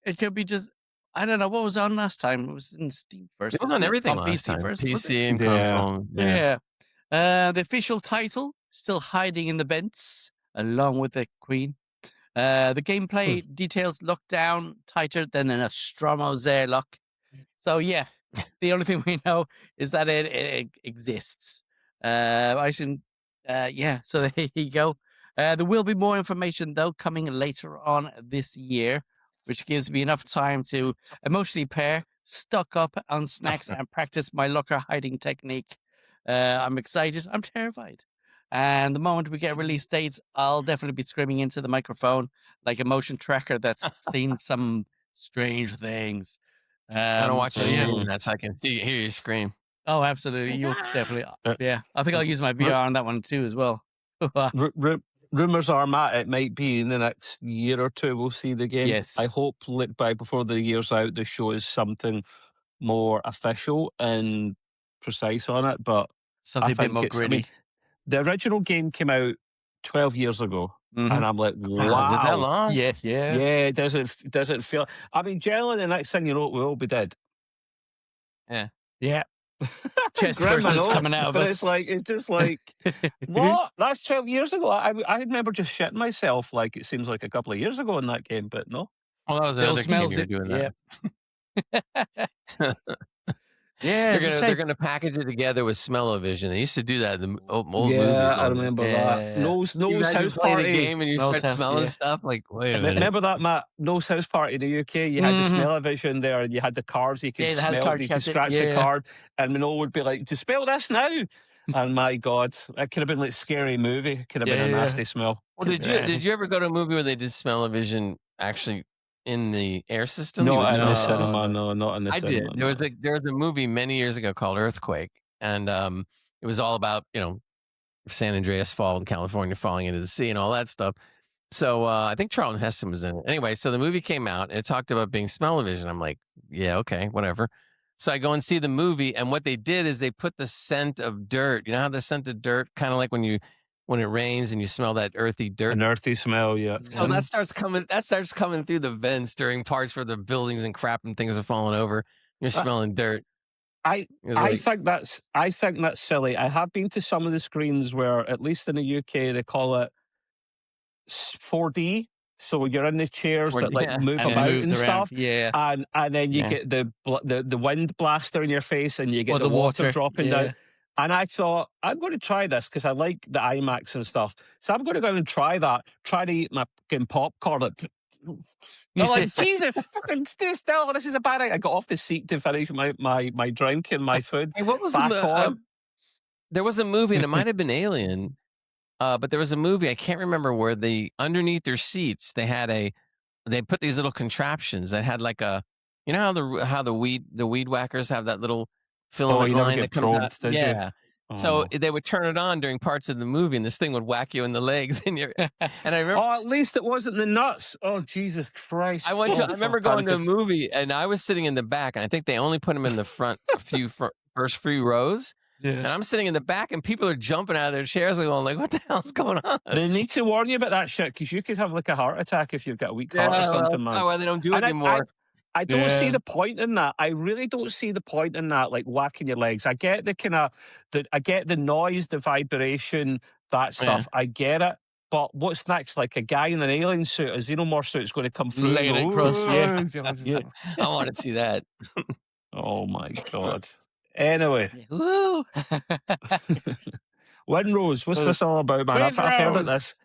It could be just. I don't know what was on last time. It was in Steam first. It was on everything on last PC time. first. PC and console. Yeah. The official title still hiding in the vents along with the Queen. The gameplay details look down tighter than an Nostromo Zerlock. So yeah, the only thing we know is that it exists. Yeah, so there you go. There will be more information though coming later on this year, which gives me enough time to emotionally pair, stock up on snacks, and practice my locker hiding technique. I'm excited. I'm terrified. And the moment we get release dates, I'll definitely be screaming into the microphone like a motion tracker that's seen some strange things. I don't watch your yeah. stream. That's I can hear you scream. Oh, absolutely. You'll definitely. Yeah. I think I'll use my VR on that one too as well. Rumors are, Matt, it might be in the next year or two we'll see the game. Yes. I hope before the year's out, the show is something more official and precise on it. But something a bit more gritty. I mean, the original game came out 12 years ago, and I'm like, wow, is it that long? Yeah. Yeah, it doesn't feel. I mean, generally, the next thing you know, we'll be dead. Yeah. Chest bursters coming out of us. It's just like, what? That's 12 years ago. I remember just shitting myself. Like it seems like a couple of years ago in that game, but no. Well, that was Still another smells game you were doing that. Yeah, they're gonna package it together with smell-o-vision. They used to do that in the old movies. I remember that. No's house party game and you start smelling stuff. Like, wait a minute. Remember that, Matt? No's house party in the UK. You had the smell-o-vision there, and you had the cards. You could smell. You could scratch the card, and Mino would be like, "To smell this now." And my God, it could have been like Scary Movie. It could have been a nasty smell. Well, did you ever go to a movie where they did smell-o-vision actually in the air system? No, in the cinema. No, not in the cinema. I did. There was a movie many years ago called Earthquake, and it was all about San Andreas Fault in California falling into the sea and all that stuff. So I think Charlton Heston was in it. Anyway, so the movie came out and it talked about being smell-o-vision. I'm like, yeah, okay, whatever. So I go and see the movie, and what they did is they put the scent of dirt. You know how the scent of dirt, kind of like when it rains and you smell that earthy dirt. An earthy smell, yeah. So that starts coming through the vents during parts where the buildings and crap and things are falling over. You're smelling dirt. I think that's silly. I have been to some of the screens where, at least in the UK, they call it 4D. So you're in the chairs that move about and stuff. Yeah. And then you get the wind blaster in your face and you get the water dropping down. And I thought, I'm going to try this because I like the IMAX and stuff. So I'm going to go and try that. Try to eat my fucking popcorn. I'm like, Jesus, fucking stay still. This is a bad idea. I got off the seat to finish my drink and my food. Hey, what was there was a movie, and it might have been Alien, but there was a movie, I can't remember, where underneath their seats, they put these little contraptions that had like how the weed whackers have that little filament line that comes out. Yeah. So they would turn it on during parts of the movie, and this thing would whack you in the legs. And I remember. Oh, at least it wasn't the nuts. Oh, Jesus Christ! I remember going to a movie, and I was sitting in the back, and I think they only put them in the front first few rows. Yeah. And I'm sitting in the back, and people are jumping out of their chairs, going like, "What the hell's going on?" They need to warn you about that shit because you could have like a heart attack if you've got a weak heart or something, man. Well, they don't do it anymore. I don't see the point in that. I really don't see the point in that, like whacking your legs. I get I get the noise, the vibration, that stuff. I get it. But what's next? Like a guy in an alien suit, a xenomorph suit is going to come through. Laying it across, I want to see that. Oh my God. Anyway. Woo! Windrose, what's this all about, man? I've heard of this.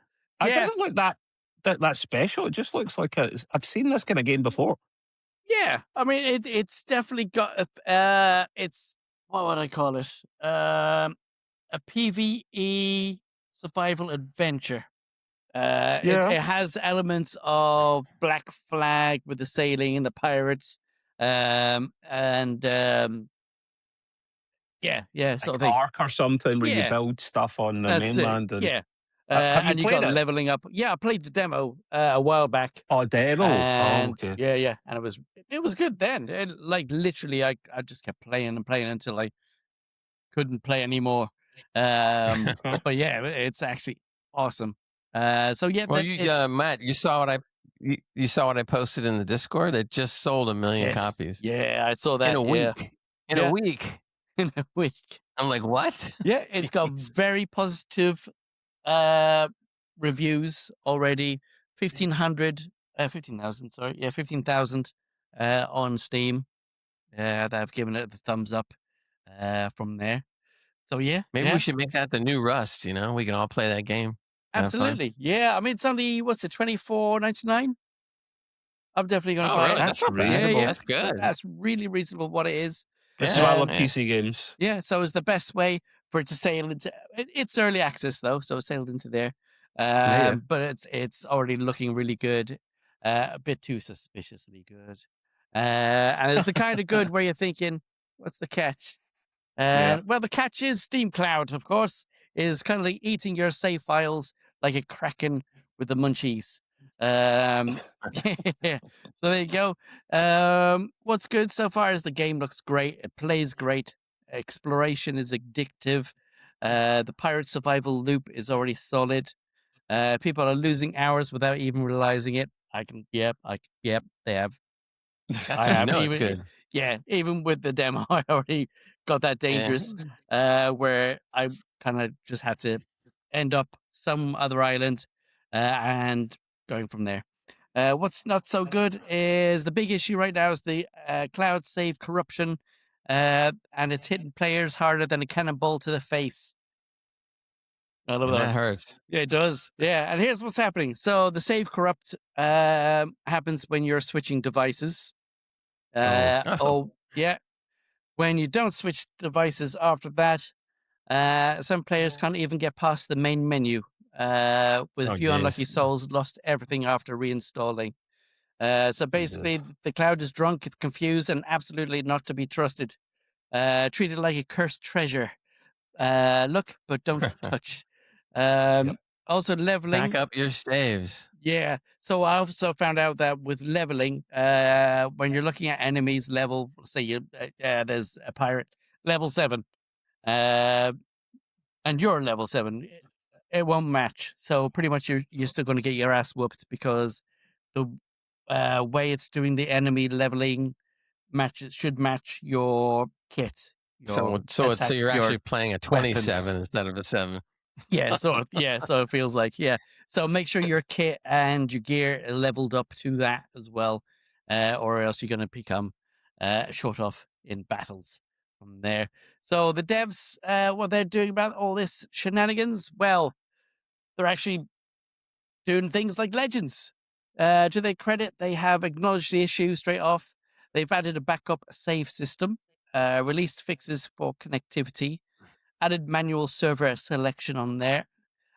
Yeah. It doesn't look that special. It just looks like I've seen this kind of game before. Yeah, I mean it's definitely got it's what would I call it? A PvE survival adventure. Yeah. It has elements of Black Flag with the sailing and the pirates, and yeah, sort Like of thing. Ark or something where you Yeah, build stuff on the that's it. mainland. And Yeah, have you and you played got it? leveling up. Yeah, I played the demo a while back, Oh, demo. Oh, and okay. yeah, and it was good then. Like literally, I just kept playing and playing until I couldn't play anymore. But yeah, it's actually awesome. So yeah, Well, that it's Matt, you saw what I posted in the Discord. It just sold 1 million yes, copies yeah, I saw in that. a Yeah, week. In a yeah, week, in a week. I'm like, what? Yeah, it's got Jeez. very positive uh reviews already. 1,500, 15,000. Sorry, yeah, 15,000 on Steam. That have given it the thumbs up from there. So yeah, Maybe we yeah. should make that the new Rust. We can all play that game. Have fun. Absolutely. Yeah. I mean, it's only, what's it, 24.99? I'm definitely going to Oh, buy really? it. That's That's not bad. Yeah. reasonable. Yeah. That's good. That's really reasonable what it is. This is why I Yeah, love Um, yeah, PC games. yeah. So it's the best way for it to sail into it's early access though. So it sailed into there. Yeah. But it's already looking really good. A bit too suspiciously good. And it's the kind of good where you're thinking, what's the catch? Yeah. Well, the catch is Steam Cloud, of course, is kind of like eating your save files like a kraken with the munchies. Um, yeah, so there you go. What's good so far is the game looks great. It plays great. Exploration is addictive. The pirate survival loop is already solid. People are losing hours without even realizing it. Yep, they have. that's I when you have know it's even good. yeah, even with the demo, I already got that Yeah. dangerous where I kind of just had to end up some other island and going from there. What's not so good is the big issue right now is the cloud save corruption, and it's hitting players harder than a cannonball to the face. I love And that that one. hurts. Yeah, it does. Yeah, and here's what's happening. So the save corrupt happens when you're switching devices. Oh. Oh, Oh, yeah. When you don't switch devices after that, some players can't even get past the main menu. With a oh, few unlucky jeez. souls, lost everything after reinstalling. So basically, Jesus. the cloud is drunk, it's confused, and absolutely not to be trusted. Treated like a cursed treasure. Look, but don't touch. Yep. Also, Back leveling. up your staves. Yeah. So I also found out that with leveling, when you're looking at enemies level, say there's a pirate level 7, uh, and you're level 7, it won't match. So pretty much you're still going to get your ass whooped because the way it's doing the enemy leveling should match your kit, your So attack, you're your actually playing a weapons. 27 instead of a 7. Yeah, sort of. Yeah, so it feels like So make sure your kit and your gear are leveled up to that as well, or else you're going to become short off in battles from there. So the devs, what they're doing about all this shenanigans, well, they're actually doing things like Legends. To their credit, they have acknowledged the issue straight off. They've added a backup save system, released fixes for connectivity, added manual server selection on there,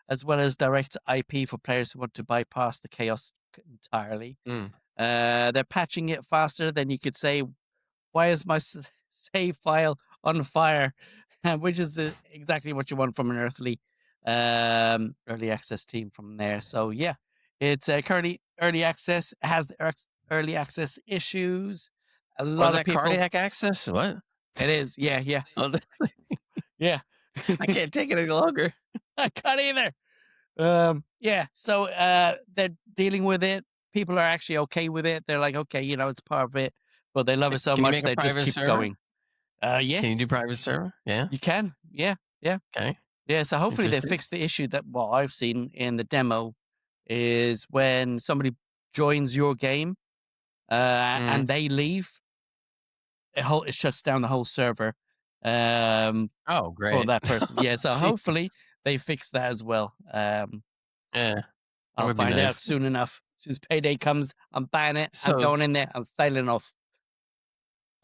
as well as direct IP for players who want to bypass the chaos entirely. Mm. They're patching it faster than you could say, why is my save file on fire? Which is exactly what you want from an early access team from there. So yeah, it's currently early access. It has the early access issues. A Was lot of that people. cardiac access? What? It is. Yeah. Oh, Yeah. I can't take it any longer. I can't either. Yeah, so they're dealing with it. People are actually okay with it. They're like, okay, it's part of it, but they love it so Can you much make a they just private keep server? going. Yes, Can you do private server? Yeah. you can. Yeah, Okay. yeah. So hopefully they Interesting. fix the issue that what I've seen in the demo is when somebody joins your game and they leave, it shuts down the whole server Oh, for great. that person. Yeah, so Gee. hopefully they fix that as well. Yeah. That I'll would be find out nice. soon enough. As soon as payday comes, I'm buying it. I'm So, going in there. I'm styling off.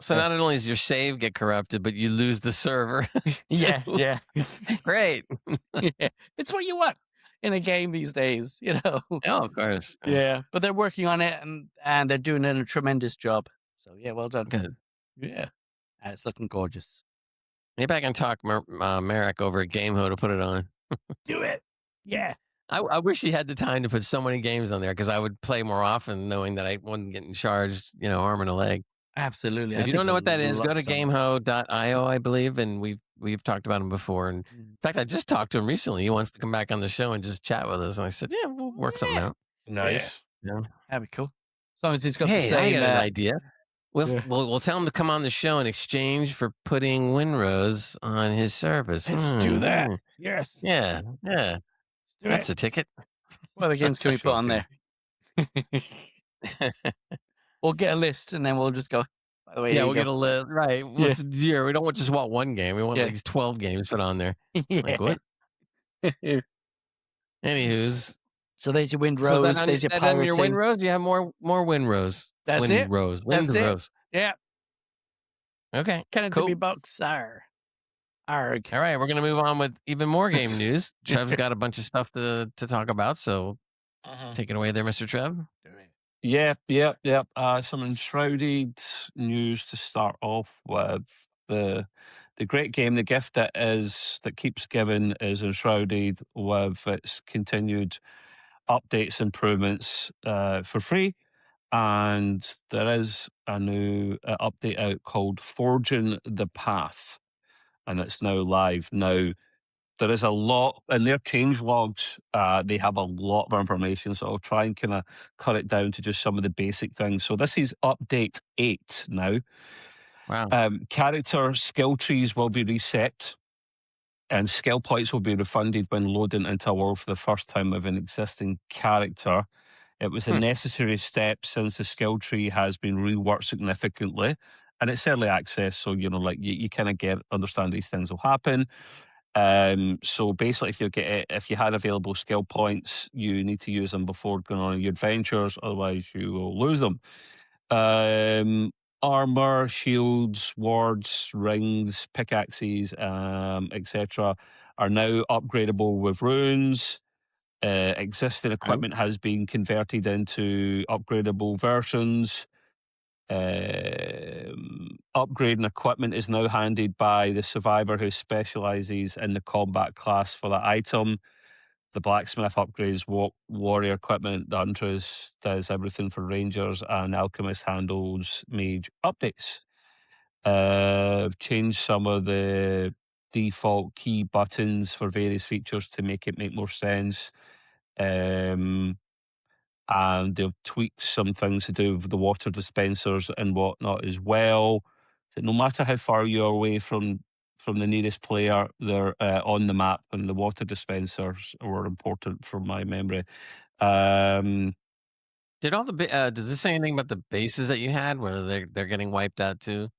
So not only does your save get corrupted, but you lose the server. Yeah, too. yeah. Great. Yeah. It's what you want in a game these days, you know. Oh, of course. Yeah, but they're working on it and they're doing a tremendous job. So yeah, well done. Good. Yeah, and it's looking gorgeous. Maybe I can talk Merrick over at GameHo to put it on. Do it. Yeah. I wish he had the time to put so many games on there because I would play more often knowing that I wasn't getting charged, arm and a leg. Absolutely. If I you think don't know what that is, go to so much. gameho.io, I believe, and we've talked about him before. And in fact, I just talked to him recently. He wants to come back on the show and just chat with us. And I said, yeah, we'll work something out. Nice. Yeah. That'd be cool. As long as he's got the Hey, I same. got an idea. Yeah. We'll tell him to come on the show in exchange for putting Winrose on his service. Let's do that. Yes. Yeah. Let's do That's it. a ticket. What other games can we put on there? We'll get a list and then we'll just go. By the way, Yeah, we'll get a list. Right. Yeah. We don't just want one game. We want like 12 games put on there. Yeah. Like what? Anywho's. So there's your Wind So Rose. that There's your that on your pirating. Winrose? You have more Winrose. That's it. Winrose. That's it. Winrose. Yeah. Okay. Can it Cool. be bucks? Arg. All right, we're gonna move on with even more game news. Trev's got a bunch of stuff to talk about, so take it away there, Mr. Trev. Yeah. Some enshrouded news to start off with. The great game, the gift that keeps giving, is enshrouded with its continued updates, improvements for free. And there is a new update out called Forging the Path, and it's now live. Now, there is a lot in their change logs. They have a lot of information, so I'll try and kind of cut it down to just some of the basic things. So this is update 8 now. Wow. Character skill trees will be reset, and skill points will be refunded when loading into a world for the first time with an existing character. It was a necessary step since the skill tree has been reworked significantly, and it's early access, so you kind of understand these things will happen. So basically, if you had available skill points, you need to use them before going on your adventures, otherwise you will lose them. Armor, shields, wards, rings, pickaxes, etc., are now upgradable with runes. Existing equipment has been converted into upgradable versions. Upgrading equipment is now handled by the survivor who specializes in the combat class for that item. The blacksmith upgrades warrior equipment. The huntress does everything for rangers, and alchemist handles mage updates. Changed some of the default key buttons for various features to make it make more sense. And they've tweaked some things to do with the water dispensers and whatnot as well. So no matter how far you're away from the nearest player, they're on the map, and the water dispensers were important from my memory. Did all the does this say anything about the bases that you had, whether they're getting wiped out too?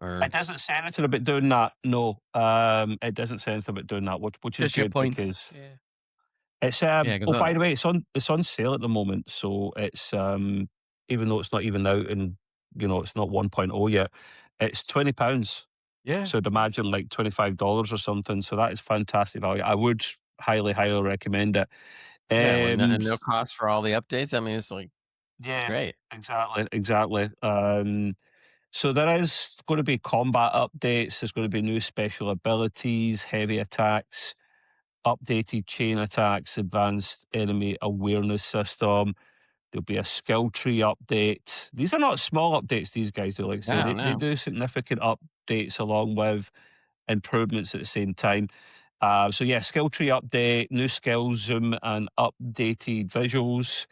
Or It doesn't say anything about doing that. No, it doesn't say anything about doing that, which is Just your good points. because Yeah. it's by the way, it's on sale at the moment, so it's even though it's not even out and it's not 1.0 yet, it's £20. Yeah. So I'd imagine like $25 or something. So that is fantastic value. I would highly recommend it. yeah, no cost for all the updates. I mean, it's like it's great. Exactly. So there is going to be combat updates. There's going to be new special abilities, heavy attacks, updated chain attacks, advanced enemy awareness system. There'll be a skill tree update. These are not small updates, these guys do. Like I say, they do significant updates along with improvements at the same time. So yeah, skill tree update, new skill zoom and updated visuals,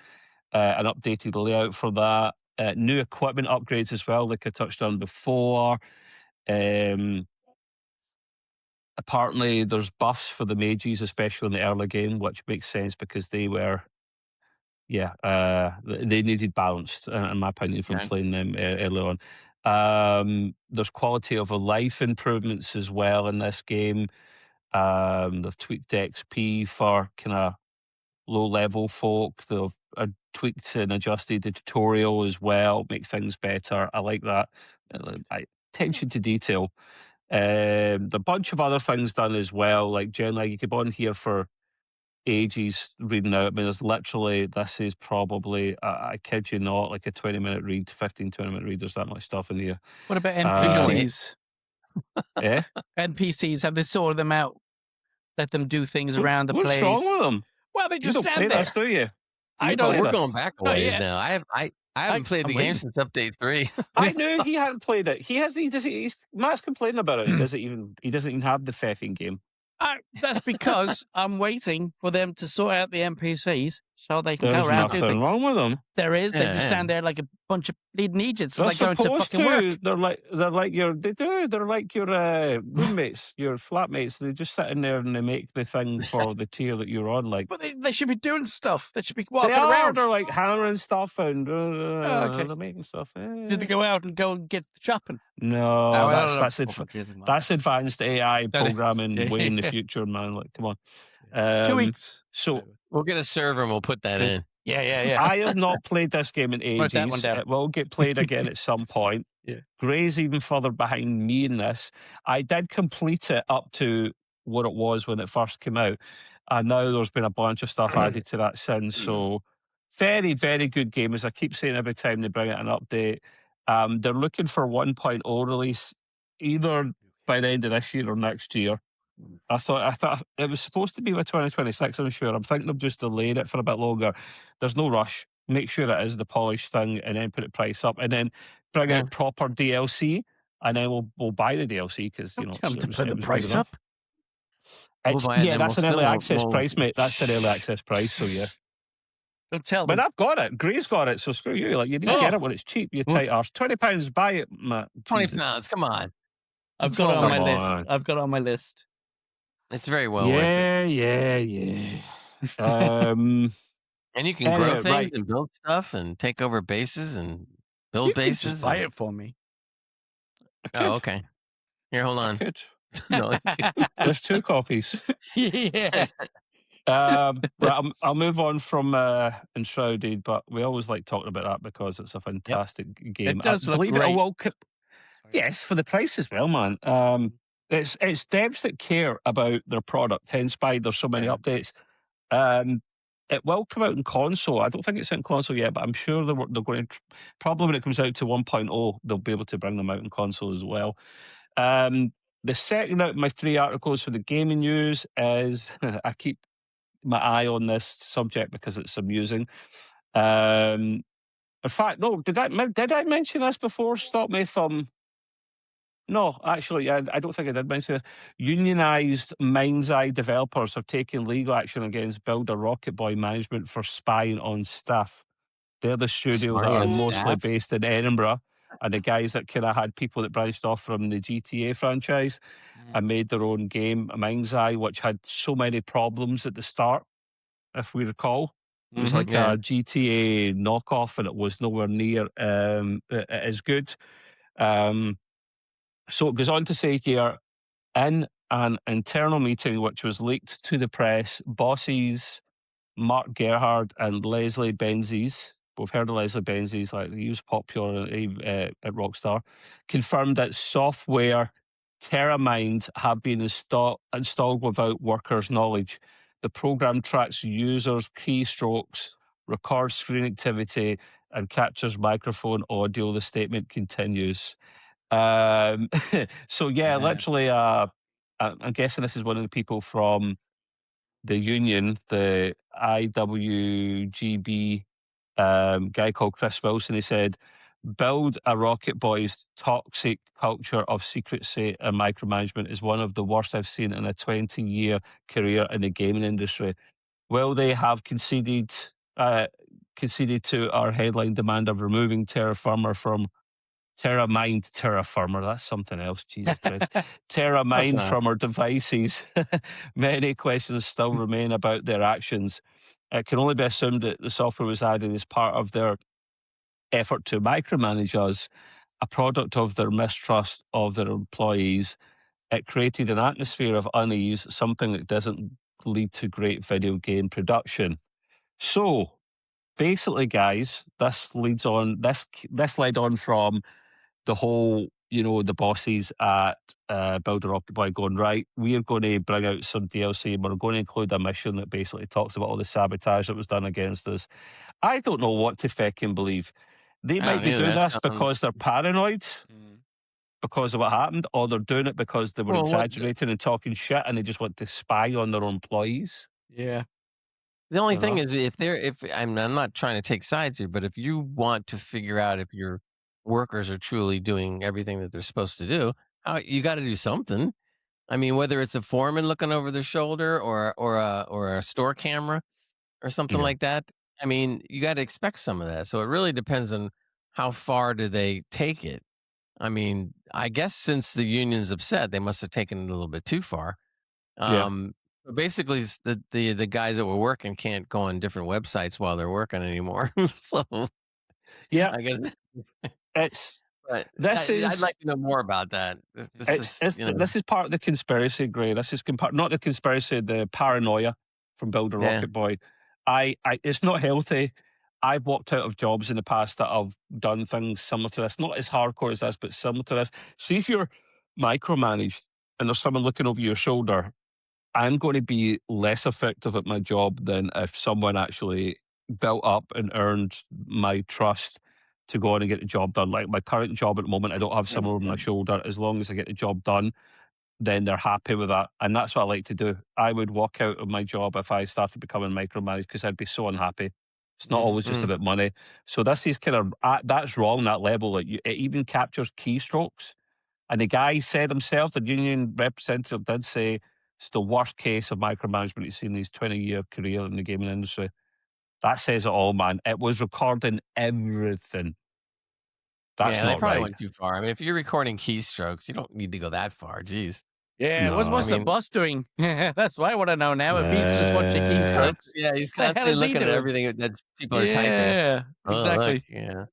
an updated layout for that. New equipment upgrades as well, like I touched on before. Apparently, there's buffs for the mages, especially in the early game, which makes sense because they were, they needed balanced, in my opinion, from playing them early on. There's quality of life improvements as well in this game. They've tweaked XP for kind of low-level folk. They've tweaked and adjusted the tutorial as well, make things better. I like that. attention to detail. The bunch of other things done as well, like generally you could go on here for ages reading out. I mean, this is probably, I kid you not, like a 20-minute read, 20-minute read. There's that much stuff in here. What about NPCs? Eh? NPCs, have they sorted them out? Let them do things around the place. What's wrong with them? Well, they You just don't stand play there. this, do you? I You don't. play We're this? going back a Not ways yet. now. I haven't played I'm the game waiting. since update 3. I knew he hadn't played it. Matt's complaining about it. He doesn't even have the feffing game. That's because I'm waiting for them to sort out the NPCs so they can There's go around and do nothing things. wrong with them. There is. They just Yeah. stand there like a bunch of bleeding Egypts. They're It's like going to supposed fucking work. They're like your roommates, your flatmates. They just sit in there and they make the thing for the tier that you're on. Like, But they should be doing stuff. They should be walking they are. around. They're like hammering stuff and okay. they're making stuff. Did they go out and go and get shopping? No, that's That's advanced AI That is. programming Yeah, way in the yeah. future, man. Like, come on. 2 weeks. So We'll get a server and we'll put that in. Yeah. I have not played this game in Write that ages. one down. It will get played again at some point. Yeah. Gray's even further behind me in this. I did complete it up to what it was when it first came out. And now there's been a bunch of stuff added to that since. So very, very good game. As I keep saying every time they bring out an update. They're looking for 1.0 release either by the end of this year or next year. I thought it was supposed to be by 2026, I'm sure. I'm thinking of just delaying it for a bit longer. There's no rush. Make sure it is the polished thing and then put the price up and then bring out proper DLC and then we'll buy the DLC because, Don't tell them to put the price up. That's an early access price, mate. That's an early access price, so yeah. Don't tell them. But I've got it. Gray's got it, so screw you. Like, you need to get it when it's cheap, you tight arse. £20, buy it, Matt. £20, come on. I've got it on my list. I've got it on my list. It's very well worth it. Yeah. And you can grow things right. and build stuff and take over bases and build You can bases. just buy it for me. Oh, okay. Here, hold on. Good. No, There's 2 copies. Yeah. Right, I'll move on from Enshrouded, but we always like talking about that because it's a fantastic game. It does look believe great. it will. Yes, for the price as well, man. It's devs that care about their product, hence why there's so many updates. It will come out in console. I don't think it's in console yet, but I'm sure they're going to. Probably when it comes out to 1.0, they'll be able to bring them out in console as well. The second out of my 3 articles for the gaming news is I keep my eye on this subject because it's amusing. In fact, no, did I mention this before? Stop me if no, actually, I don't think I did mention this. Unionised Mind's Eye developers have taken legal action against Builder Rocket Boy management for spying on staff. They're the studio that are mostly based in Edinburgh, and the guys that kind of had people that branched off from the GTA franchise and made their own game, Mind's Eye, which had so many problems at the start, if we recall. It was like a GTA knockoff, and it was nowhere near as good. So it goes on to say here, in an internal meeting which was leaked to the press, bosses Mark Gerhard and Leslie Benzies, we've heard of Leslie Benzies, like he was popular at Rockstar, confirmed that software TerraMind have been installed without workers' knowledge. The program tracks users' keystrokes, records screen activity, and captures microphone audio. The statement continues. So literally, I'm guessing this is one of the people from the union, the IWGB guy called Chris Wilson. He said, build a Rocket Boy's toxic culture of secrecy and micromanagement is one of the worst I've seen in a 20-year career in the gaming industry. Well, they have conceded to our headline demand of removing TerraFirma, that's something else, Jesus Christ. TerraMind from our devices. Many questions still remain about their actions. It can only be assumed that the software was added as part of their effort to micromanage us, a product of their mistrust of their employees. It created an atmosphere of unease, something that doesn't lead to great video game production. So, basically, guys, this led on from the whole, the bosses at Builder Occupy going, right, we are going to bring out some DLC and we're going to include a mission that basically talks about all the sabotage that was done against us. I don't know what to feckin' believe. They I might don't be either. doing That this sounds. because they're paranoid because of what happened, or they're doing it because they were Well, what exaggerating and talking shit and they just want to spy on their employees. Yeah. the only You thing know? is, if I'm not trying to take sides here, but if you want to figure out if your workers are truly doing everything that they're supposed to do, you got to do something. I mean, whether it's a foreman looking over their shoulder or a store camera or something Yeah. like that. I mean, you got to expect some of that. So it really depends on how far do they take it. I mean, I guess since the union's upset, they must have taken it a little bit too far. Yeah. But basically, the guys that were working can't go on different websites while they're working anymore. So Yeah. I guess, It's but this I'd is like to know more about that. This is, this is part of the conspiracy, Gray. This is not the conspiracy, the paranoia from Builder yeah, Rocket Boy. It's not healthy. I've walked out of jobs in the past that have done things similar to this, not as hardcore as this, but similar to this. See if you're micromanaged and there's someone looking over your shoulder, I'm going to be less effective at my job than if someone actually built up and earned my trust to go on and get the job done. Like my current job at the moment, I don't have someone over my shoulder. As long as I get the job done, then they're happy with that. And that's what I like to do. I would walk out of my job if I started becoming micromanaged because I'd be so unhappy. It's not always just mm, about money. So this is kind of, that's wrong, that level. Like it even captures keystrokes. And the guy said himself, the union representative did say, it's the worst case of micromanagement he's seen in his 20-year career in the gaming industry. That says it all, man. It was recording everything. That's yeah. They not probably right. went too far. I mean, if you're recording keystrokes, you don't need to go that far. Jeez. Yeah. No. What's I the mean, boss doing? That's what I want to know now. If he's just watching keystrokes, he's what the hell constantly is he looking at doing? everything that people are typing. Yeah. Oh, look, Exactly. yeah.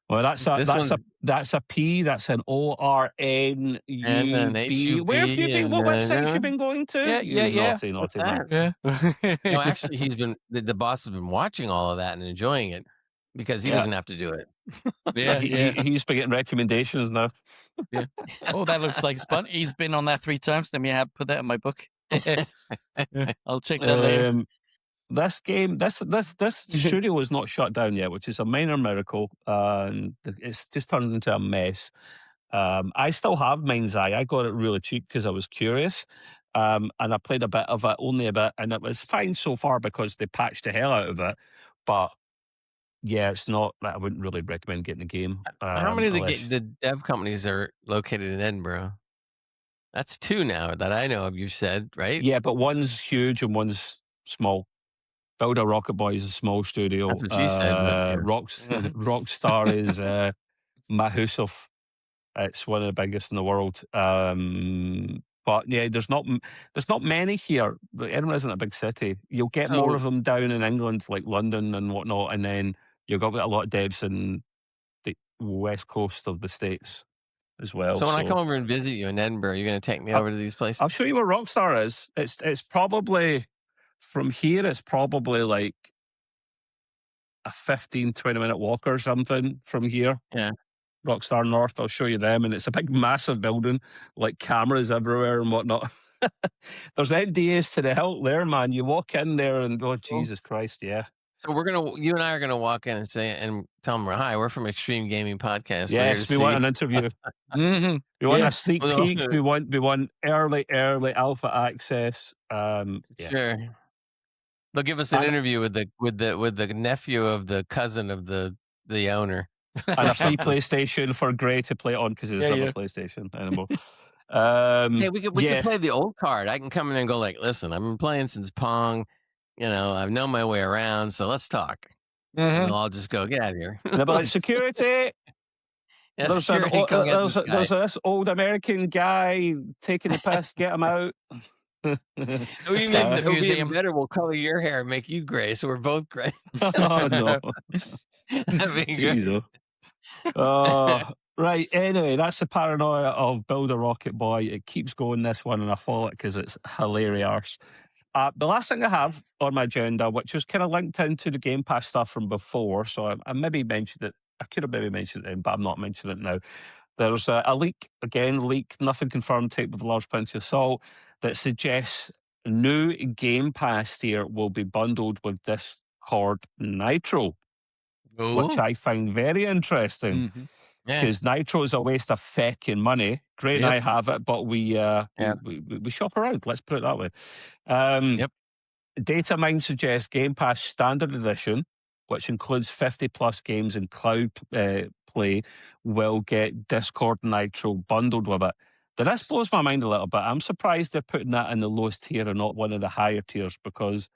Well, This one's that's a P. That's an and an ORNUB. Where have you HUB been? and What websites you been going to? Yeah. You Yeah. Yeah. naughty, what's naughty man. that? No, Yeah. actually, the boss has been watching all of that and enjoying it because he Yeah. doesn't have to do it. Yeah. Yeah. He's been getting recommendations now. Yeah. Oh, that looks like fun. He's been on that 3 times. Let me put that in my book. Yeah, I'll check that later. This game, this studio is not shut down yet, which is a minor miracle. And it's just turned into a mess. I still have Mind's Eye. I got it really cheap because I was curious. And I played a bit of it, only a bit, and it was fine so far because they patched the hell out of it. But yeah, it's not. I wouldn't really recommend getting the game. How many of Unless the dev companies are located in Edinburgh? That's 2 now that I know of. You said right. yeah, but one's huge and one's small. Builder Rocket Boy is a small studio. That's what she said. But yeah. Rockstar is Mahusov. It's one of the biggest in the world. But yeah, there's not many here. Edinburgh isn't a big city. You'll get more of So them down in England, like London and whatnot, and then you've got a lot of devs in the west coast of the States as well. so when I come So over and visit you in Edinburgh, you're going to take me I- over to these places. I'll show you where Rockstar is. It's probably from here. It's probably like a 15-20 minute walk or something from here. Yeah. Rockstar North, I'll show you them, and it's a big massive building, like cameras everywhere and whatnot. There's NDAs to the hilt there, man. You walk in there and oh Jesus Christ, yeah. So you and I are gonna walk in and tell them, hi, we're from Extreme Gaming Podcast. We're here to Yes, we see want you." an interview. Mm-hmm. We want Yeah. a sneak Well, peek. We want early alpha access. Yeah. Sure. They'll give us an And- interview with the nephew of the cousin of the owner. And a free PlayStation for Gray to play it on because he doesn't have a PlayStation anymore. Hey, we could play the old card. I can come in and go like, listen, I've been playing since Pong. I've known my way around, so let's talk. And they'll all just go, get out of here. And they'll be like, security. Yeah, There's security, come get this guy. this old American guy taking the piss. Get him out. It'll be even better. We'll color your hair and make you gray, so we're both gray. Oh no. That'd be good. Right. Anyway, that's the paranoia of Build a Rocket Boy. It keeps going, this one, and I follow it because it's hilarious. The last thing I have on my agenda, which is kind of linked into the Game Pass stuff from before, so I maybe mentioned it. I could have maybe mentioned it then, but I'm not mentioning it now. There's a leak, nothing confirmed, tape with a large pinch of salt, that suggests new Game Pass tier will be bundled with Discord Nitro, which Oh. I find very interesting. Mhm. Yeah. Because Nitro is a waste of feckin' money. Great and Yep. I have it, but we shop around. Let's put it that way. Yep. Data mine suggests Game Pass Standard Edition, which includes 50 plus games in cloud play, will get Discord Nitro bundled with it. Now, this blows my mind a little bit. I'm surprised they're putting that in the lowest tier and not one of the higher tiers, because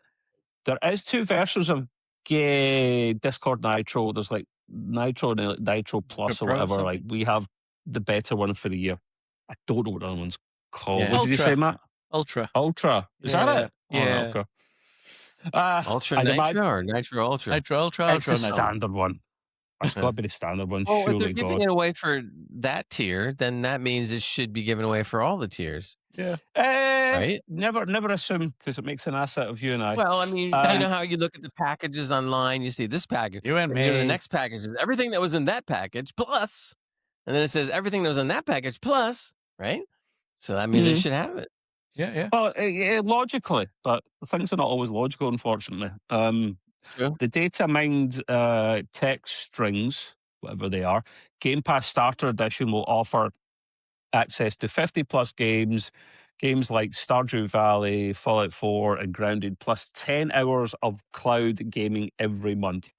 there is two versions of Discord Nitro. There's like Nitro and like Nitro Plus or Pro whatever. something? Like, we have the better one for the year. I don't know what the other one's called. Yeah. What did you say, Matt? Ultra. Ultra. Is that it? Yeah. All right, Yeah. okay. Ultra I'd imagine Nitro or Nitro Ultra? Nitro, Ultra, it's Ultra, the Nitro. standard one. It's got Uh-huh. to be the standard one, Well, if they're surely, giving God. it away for that tier, then that means it should be given away for all the tiers, Yeah. right? Never assume, because it makes an ass out of you and I. Well, I mean, you know how you look at the packages online, you see this package, You and then you go to the me. next package, everything that was in that package plus, and then it says everything that was in that package plus, right? So that means they should have it. Yeah. Well, logically, but things are not always logical, unfortunately. True. The data mined text strings, whatever they are, Game Pass Starter Edition will offer access to 50 plus games like Stardew Valley, Fallout 4, and Grounded, plus 10 hours of cloud gaming every month.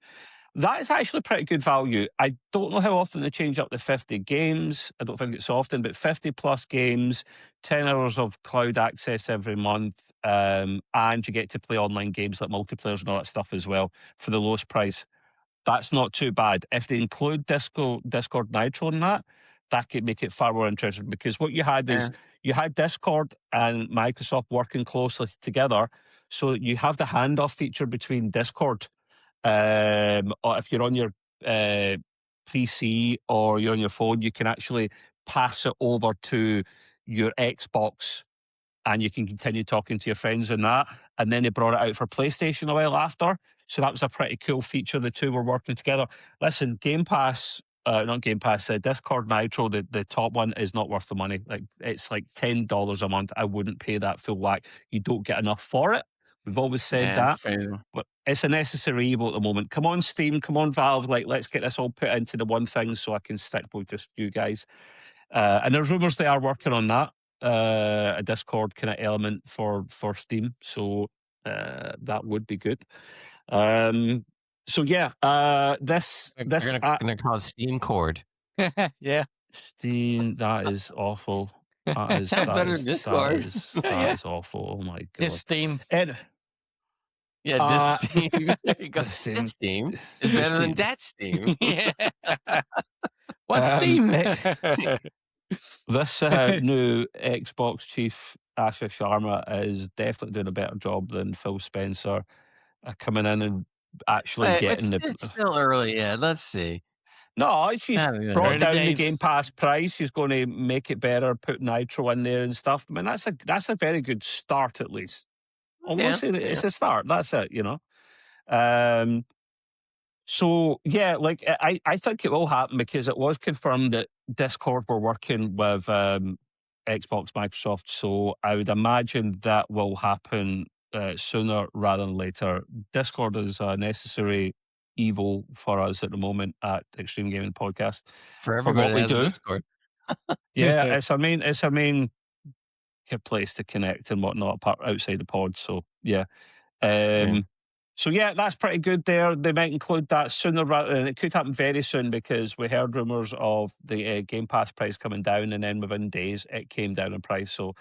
That is actually pretty good value. I don't know how often they change up the 50 games. I don't think it's often, but 50 plus games, 10 hours of cloud access every month, and you get to play online games like multiplayers and all that stuff as well for the lowest price. That's not too bad. If they include Discord Nitro in that could make it far more interesting, because what you had is you had Discord and Microsoft working closely together. So you have the handoff feature between Discord. Or if you're on your PC or you're on your phone, you can actually pass it over to your Xbox and you can continue talking to your friends on that. And then they brought it out for PlayStation a while after. So that was a pretty cool feature. The two were working together. Listen, not Game Pass, Discord Nitro, the top one, is not worth the money. Like, it's like $10 a month. I wouldn't pay that full whack. You don't get enough for it. We've always said that. Crazy. But it's a necessary evil at the moment. Come on, Steam. Come on, Valve. Like, let's get this all put into the one thing so I can stick with just you guys. And there's rumours they are working on that, a Discord kind of element for Steam. So that would be good. So yeah, this They're gonna call it Steam Cord. Yeah. Steam, that is awful. That is Sounds better than Discord. that is awful. Oh my God. This Steam. Yeah, this Steam. There you go. This Steam. This Steam is better than that Steam. Yeah. What's Steam? This new Xbox chief, Asha Sharma, is definitely doing a better job than Phil Spencer coming in and actually getting it's still early. Yeah, let's see. No, she's brought Early down the days. Game Pass price. She's going to make it better, put Nitro in there and stuff. I mean, that's a very good start, at least. Almost say that it's a start. That's it, you know. So yeah, like I think it will happen, because it was confirmed that Discord were working with Xbox, Microsoft. So I would imagine that will happen sooner rather than later. Discord is a necessary evil for us at the moment at Extreme Gaming Podcast. For everybody what we that has do. Discord. Yeah, it's a main place to connect and whatnot outside the pod. So yeah. So yeah, that's pretty good there. They might include that sooner rather, and it could happen very soon, because we heard rumours of the Game Pass price coming down, and then within days it came down in price. So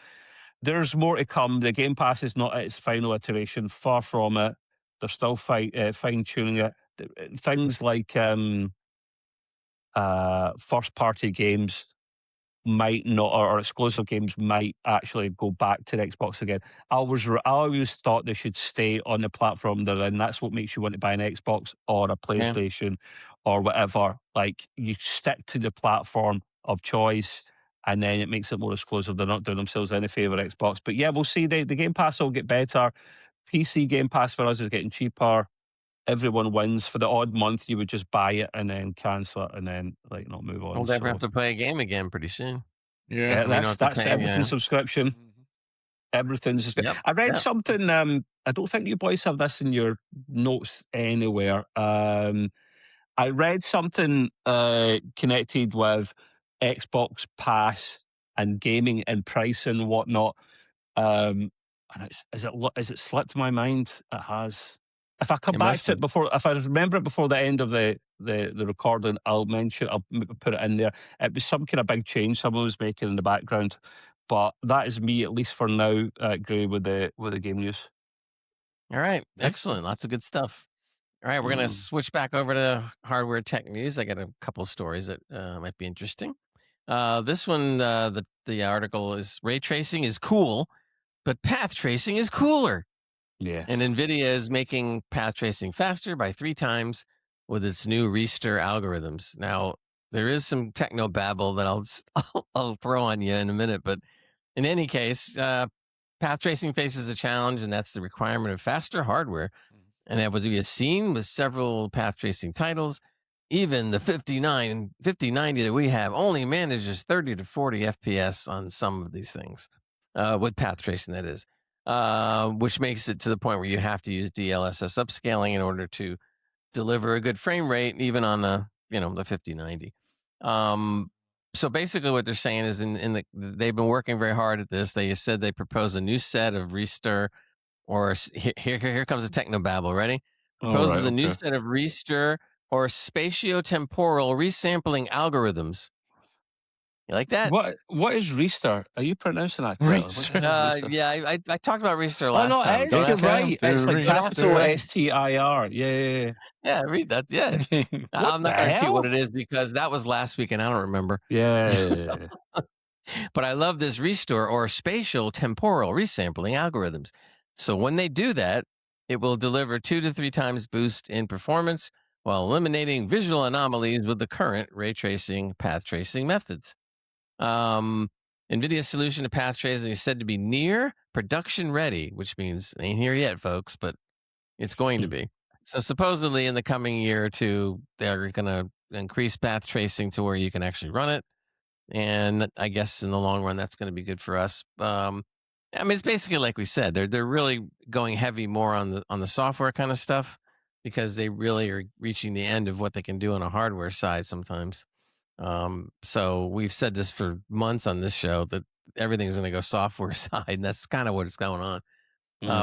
there's more to come. The Game Pass is not at its final iteration, far from it. They're still fine tuning it. Things like first party games might not, or exclusive games might actually go back to the Xbox again. I always thought they should stay on the platform they're in. That's what makes you want to buy an Xbox or a PlayStation or whatever. Like, you stick to the platform of choice, and then it makes it more exclusive. They're not doing themselves any favour, Xbox. But yeah, we'll see. The Game Pass will get better. PC Game Pass for us is getting cheaper. everyone wins. For the odd month, you would just buy it and then cancel it and then not move on. We'll never So have to play a game again pretty soon. Yeah. And we don't have to that's pay. everything Yeah. subscription. Everything's Yep. I read Yep. something. I don't think you boys have this in your notes anywhere. I read something connected with Xbox Pass and gaming and price and whatnot. And is it slipped my mind? It has. If I come It back must to have. it if I remember it before the end of the recording, I'll put it in there. It was some kind of big change someone was making in the background. But that is me, at least for now, Gray, with the game news. All right. Excellent. Lots of good stuff. All right. We're going to switch back over to hardware tech news. I got a couple of stories that might be interesting. This one, the article is ray tracing is cool, but path tracing is cooler. Yes. And NVIDIA is making path tracing faster by 3 times with its new restir algorithms. Now, there is some techno babble that I'll throw on you in a minute, but in any case, path tracing faces a challenge, and that's the requirement of faster hardware. And as we have seen with several path tracing titles, even the 5090 that we have only manages 30 to 40 FPS on some of these things, with path tracing, that is, which makes it to the point where you have to use DLSS upscaling in order to deliver a good frame rate, even on the 5090. So basically what they're saying is they've been working very hard at this. They said they propose a new set of restir, or here comes a technobabble. Ready? Proposes a new set of restir or spatiotemporal resampling algorithms. You like that? What is restir? Are you pronouncing that correctly? Restir. Yeah, I talked about restir last no, time. you're right. It's like capital STIR. Yeah, read that. Yeah. I'm not going to repeat what it is because that was last week and I don't remember. Yeah. But I love this restor or spatial temporal resampling algorithms. So when they do that, it will deliver 2 to 3 times boost in performance while eliminating visual anomalies with the current ray tracing path tracing methods. NVIDIA's solution to path tracing is said to be near production ready, which means it ain't here yet, folks, but it's going to be. So supposedly in the coming year or two, they're going to increase path tracing to where you can actually run it. And I guess in the long run, that's going to be good for us. It's basically like we said, they're really going heavy more on the software kind of stuff because they really are reaching the end of what they can do on a hardware side sometimes. So we've said this for months on this show that everything's going to go software side, and that's kind of what is going on.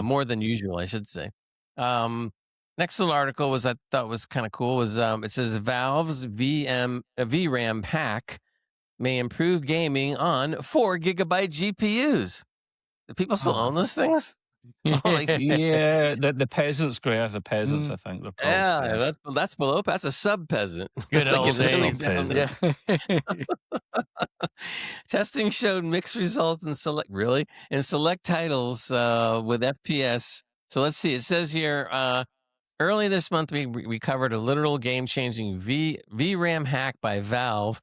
More than usual, I should say. Next little article I thought was kind of cool was it says Valve's VRAM hack may improve gaming on 4 gigabyte GPUs. Do people still own those things? Yeah, the peasants, Gray, the peasants, I think. That's below. That's a sub peasant. Good old days. Testing showed mixed results in select titles with FPS. So let's see. It says here, early this month we covered a literal game-changing VRAM hack by Valve.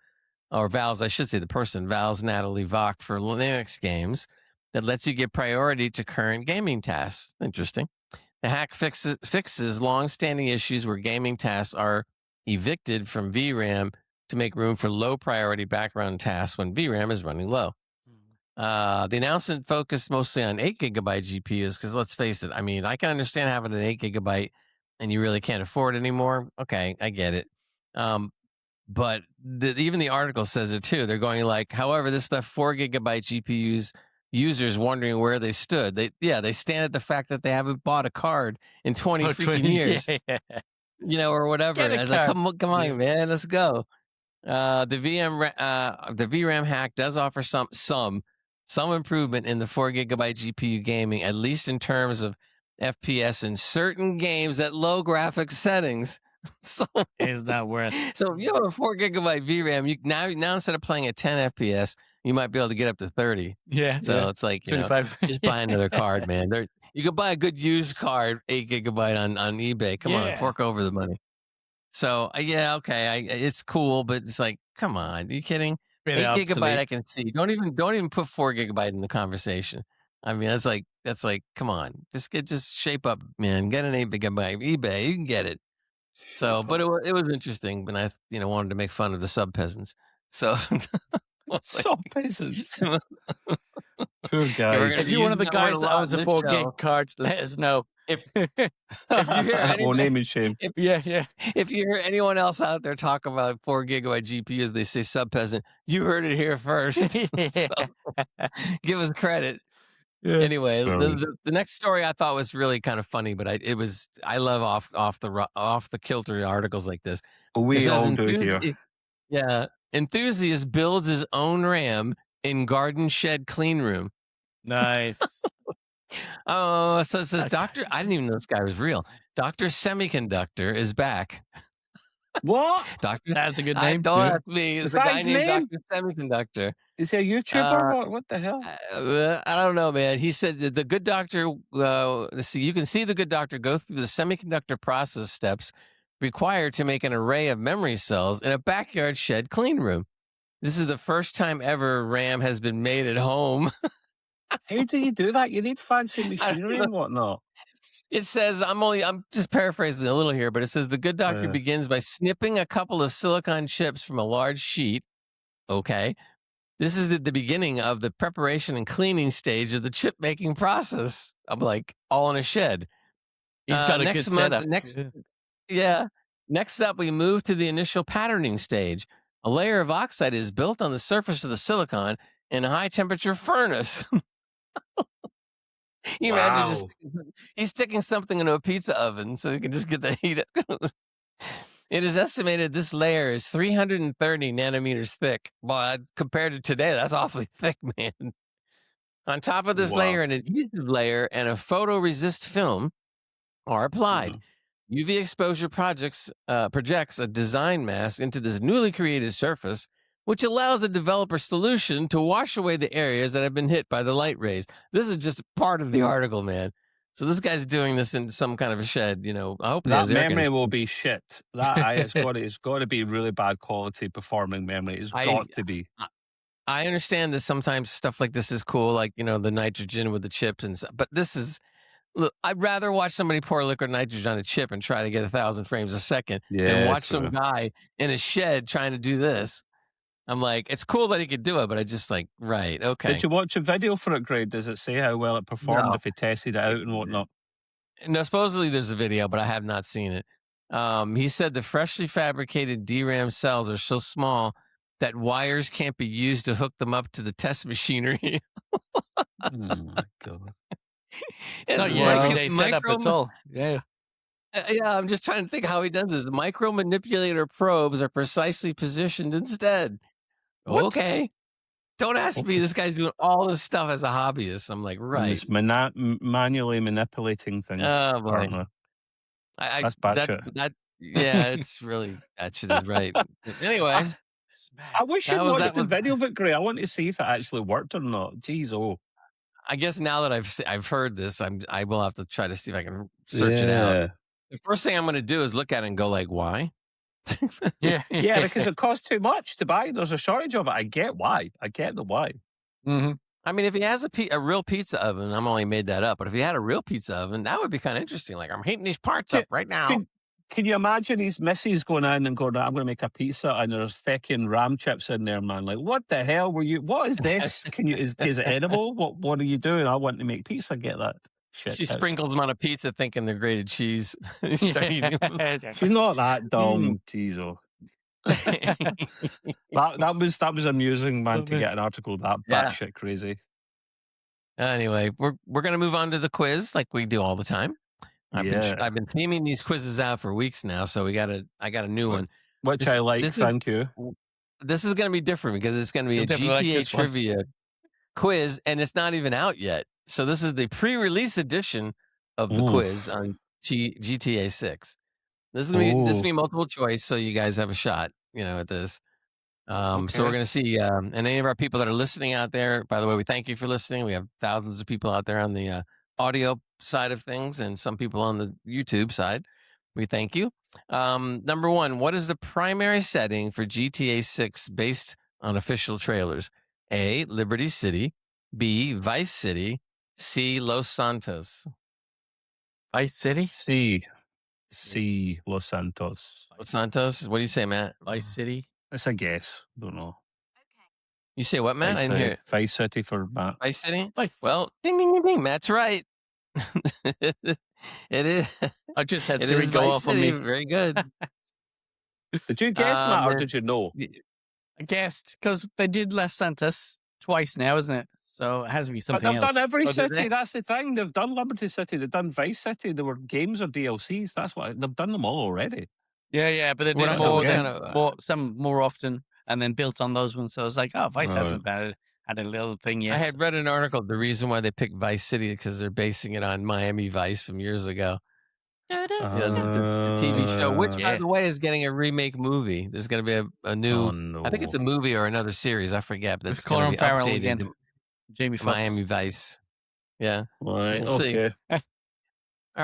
Or Valve's, I should say, Valve's Natalie Vock for Linux games that lets you give priority to current gaming tasks. Interesting. The hack fixes long-standing issues where gaming tasks are evicted from VRAM to make room for low-priority background tasks when VRAM is running low. The announcement focused mostly on 8 gigabyte GPUs because let's face it, I can understand having an 8 gigabyte and you really can't afford it anymore. Okay, I get it. But even the article says it too. They're going like, however, this left 4 gigabyte GPUs users wondering where they stood. They stand at the fact that they haven't bought a card in 20 freaking years, or whatever. I was like, come on, man, let's go. The VRAM hack does offer some improvement in the 4 gigabyte GPU gaming, at least in terms of FPS in certain games at low graphics settings. So is that worth? So if you have a 4 gigabyte VRAM, you now instead of playing at 10 FPS, you might be able to get up to 30. Yeah. So it's like 25. Just buy another card, man. You could buy a good used card, 8 gigabyte on eBay. Come on, fork over the money. So okay, it's cool, but it's like, come on, are you kidding? 8 gigabyte, I can see. Don't even put 4 gigabyte in the conversation. That's That's like, come on, just shape up, man. Get an 8 by eBay, you can get it. So, but it was interesting, but I wanted to make fun of the sub peasants. So, Sub peasants. Poor guys. If you're one of the guys that owns a 4 gig card, let us know. If you hear well, name and shame. If you hear anyone else out there talk about 4 gigabyte GPUs, they say sub peasant. You heard it here first. So, give us credit. Yeah. Anyway, the next story I thought was really kind of funny, but I love off the kilter articles like this. We all do here. Yeah, enthusiast builds his own RAM in garden shed clean room. Nice. Oh, so it says Doctor. I didn't even know this guy was real. Dr. Semiconductor is back. What? Doctor? That's a good name. Don't ask me. It's a guy named Dr. Semiconductor. Is he a YouTuber? What the hell? I don't know, man. He said that the good doctor. Let's see. You can see the good doctor go through the semiconductor process steps required to make an array of memory cells in a backyard shed clean room. This is the first time ever RAM has been made at home. How do you do that? You need fancy machinery and whatnot. It says, I'm just paraphrasing a little here, but it says the good doctor begins by snipping a couple of silicon chips from a large sheet. Okay. This is at the beginning of the preparation and cleaning stage of the chip making process. I'm like, all in a shed. He's got a good setup. Next up, we move to the initial patterning stage. A layer of oxide is built on the surface of the silicon in a high temperature furnace. You imagine he's sticking something into a pizza oven so he can just get the heat. It is estimated this layer is 330 nanometers thick. Well, compared to today, that's awfully thick, man. On top of this layer, an adhesive layer and a photoresist film are applied. UV exposure projects projects a design mask into this newly created surface, which allows a developer solution to wash away the areas that have been hit by the light rays. This is just part of the article, man. So this guy's doing this in some kind of a shed. I hope that memory will be shit. It's got to be really bad quality performing memory. It's got to be. I understand that sometimes stuff like this is cool, like the nitrogen with the chips and stuff. But this is. Look, I'd rather watch somebody pour liquid nitrogen on a chip and try to get 1,000 frames a second than watch some guy in a shed trying to do this. I'm like, it's cool that he could do it, but I just like, right, okay. Did you watch a video for it, Greg? Does it say how well it performed if he tested it out and whatnot? No, supposedly there's a video, but I have not seen it. He said the freshly fabricated DRAM cells are so small that wires can't be used to hook them up to the test machinery. Oh my God. It's not everyday setup at all. Yeah. Yeah, I'm just trying to think how he does this. Micro manipulator probes are precisely positioned instead. What? Okay. Don't ask me. This guy's doing all this stuff as a hobbyist. I'm like, right. He's manually manipulating things. Oh, boy. That's bad shit. It's really, that shit is right. Anyway. I wish you'd watched the video of it, Gray. I want to see if it actually worked or not. Jeez, I guess now that I've heard this, I will have to try to see if I can search it out. The first thing I'm going to do is look at it and go like, why? Yeah, because it costs too much to buy. There's a shortage of it. I get why. I get the why. Mm-hmm. I mean, if he has a real pizza oven, I'm only made that up. But if he had a real pizza oven, that would be kind of interesting. Like, I'm heating these parts up right now. Can you imagine his missus going in and going, I'm going to make a pizza and there's fucking RAM chips in there, man. Like, what the hell were you? What is this? Is it edible? What are you doing? I want to make pizza. Get that shit. She sprinkles them on a pizza thinking they're grated cheese. Start eating them. She's not that dumb. Jeez, that was amusing, man, to get an article that batshit crazy. Anyway, we're going to move on to the quiz like we do all the time. I've been theming these quizzes out for weeks now, so I got a new one. Which I like, thank you. This is going to be different because it's going to be a GTA trivia quiz, and it's not even out yet. So this is the pre-release edition of the quiz on GTA 6. This is going to be multiple choice, so you guys have a shot, at this. So we're going to see, and any of our people that are listening out there, by the way, we thank you for listening. We have thousands of people out there on the audio side of things and some people on the YouTube side. We thank you. Number one, what is the primary setting for GTA 6 based on official trailers? A, Liberty City. B, Vice City. C. Los Santos. Vice City. C. Los Santos. Los Santos. What do you say, Matt? Vice City. It's a guess. Don't know. You say what, Matt? I didn't hear it. Vice City for Matt. Vice City? Vice. Well, ding, ding, ding, ding. Matt's right. It is. I just had It Siri is go Vice off on City. me. Very good. Did you guess, Matt, or did you know? I guessed because they did Los Santos twice now, isn't it? So it has to be But something they've else. done every Oh, did city. they? That's the thing. They've done Liberty City. They've done Vice City. They were games or DLCs. That's what they've done them all already. Yeah, but they What did I know, more, we than, kind of, some more often, and then built on those ones. So I was like, oh, Vice hasn't had a little thing yet. I had read an article. The reason why they picked Vice City because they're basing it on Miami Vice from years ago. The TV show, which by the way is getting a remake movie. There's going to be a new. Oh, no. I think it's a movie or another series. I forget, but With it's going to Colin be Farrell updated again. to Jamie Foxx. Miami Vice. Yeah. Right. We'll see. Okay. All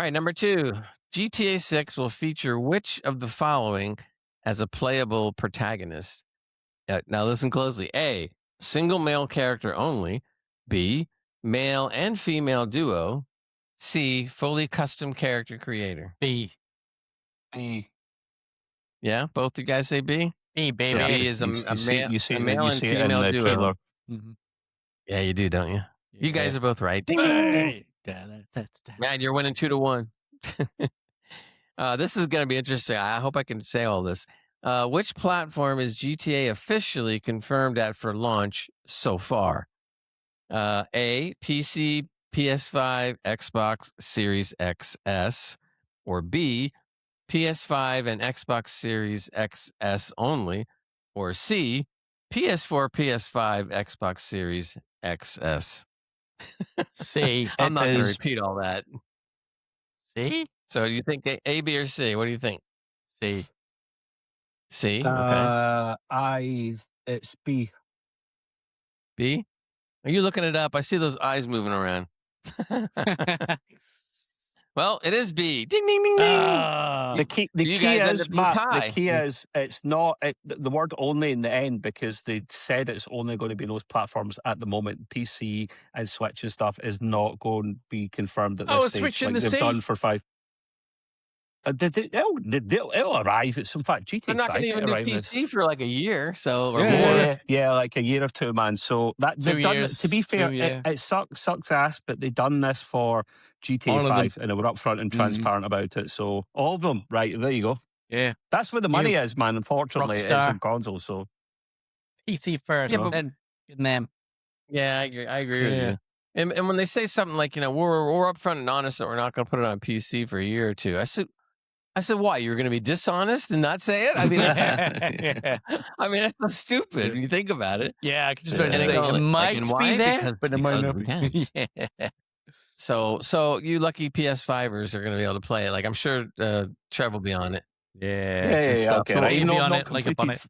right, number 2. GTA 6 will feature which of the following as a playable protagonist? Now listen closely. A, single male character only. B, male and female duo. C, fully custom character creator. B. Yeah, both you guys say B? B, So baby. B is a male, you see a it, male you and see it in female the duo. trailer. Mm-hmm. Yeah, you do, don't you? You guys are both right. Ding, ding, ding, ding. Hey. Man, you're winning 2-1. This is going to be interesting. I hope I can say all this. Which platform is GTA officially confirmed at for launch so far? A, PC, PS5, Xbox Series XS, or B, PS5 and Xbox Series XS only, or C, PS4, PS5, Xbox Series XS. C. I'm not going to is- repeat all that. C? So you think A, B, or C? What do you think? C. C? Okay. It's B. B? Are you looking it up? I see those eyes moving around. Well, it is B. Ding, ding, ding, ding. The key So you guys end is, up being Matt, pie. the key is it's not the word only in the end because they said it's only going to be those platforms at the moment. PC and Switch and stuff is not going to be confirmed at this stage. Switch in the they've C? done for 5. It'll arrive. It's in fact GTA They're not 5 going to even do arrive in PC for like a year, so or Yeah. more. Yeah, like a year or two, man. So that 2 they've done. years, To be fair, 2, yeah. it sucks ass, but they done this for All GTA of them. 5, and they were upfront and transparent about it. So all of them, right? There you go. Yeah. That's where the money is, man. Unfortunately, it's Rockstar. on consoles. So PC first, Yeah, but- then getting them. Yeah, I agree with Yeah. you. And when they say something like, we're upfront and honest that we're not going to put it on PC for a year or two, I said, why? You're going to be dishonest and not say it? I mean, Yeah. I mean, that's so stupid when you think about it. Yeah, I could just Yeah. imagine And they it go, like, might and be why? there, but it might not because be. we can. Yeah. So you lucky PS5ers are going to be able to play it. Like, I'm sure Trev will be on it. and stuff. Okay. So Right. you'd Even be though I've on not it like a bonnet.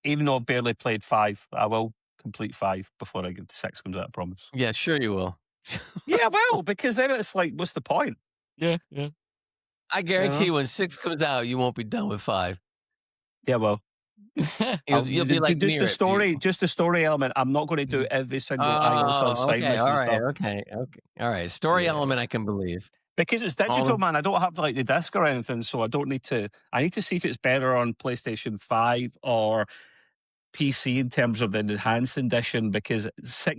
even though I've barely played 5, I will complete 5 before I get to 6 comes out. I promise. Yeah, sure you will. Yeah, well, because then it's like, what's the point? Yeah. I guarantee when 6 comes out, you won't be done with 5. Yeah, well, You'll be like just near the story element. I'm not going to do every single iota of side okay, mission all right, stuff. okay, all right. Story Yeah. element, I can believe. Because it's digital, man. I don't have like the disc or anything, so I don't need to. I need to see if it's better on PlayStation 5 or PC in terms of the enhanced edition. Because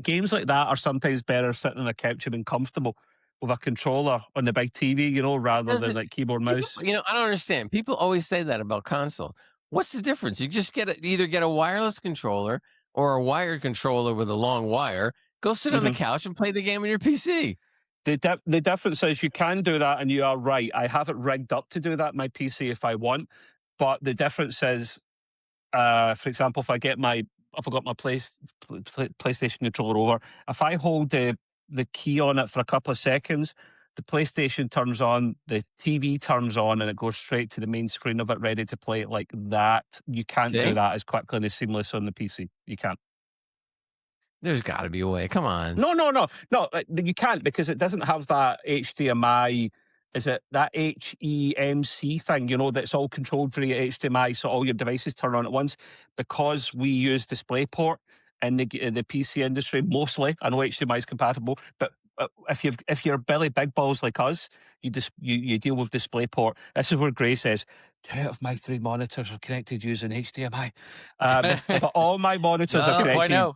games like that are sometimes better sitting on a couch and being comfortable with a controller on the big TV, rather than like keyboard mouse. I don't understand. People always say that about console. What's the difference? You just either get a wireless controller or a wired controller with a long wire. Go sit on the couch and play the game on your PC. The difference is you can do that, and you are right. I have it rigged up to do that in my PC if I want. But the difference is, for example, if I got my PlayStation controller over, if I hold the key on it for a couple of seconds, the PlayStation turns on, the TV turns on, and it goes straight to the main screen of it, ready to play it like that. You can't do that as quickly and as seamless on the PC. You can't. There's got to be a way. Come on. No. You can't because it doesn't have that HDMI. Is it that HEMC thing? That's all controlled via HDMI, so all your devices turn on at once. Because we use DisplayPort in the PC industry mostly. I know HDMI is compatible, but if you're Billy Big Balls like us, you deal with DisplayPort. This is where Gray says 2 out of my 3 monitors are connected using HDMI, but all my monitors are connected.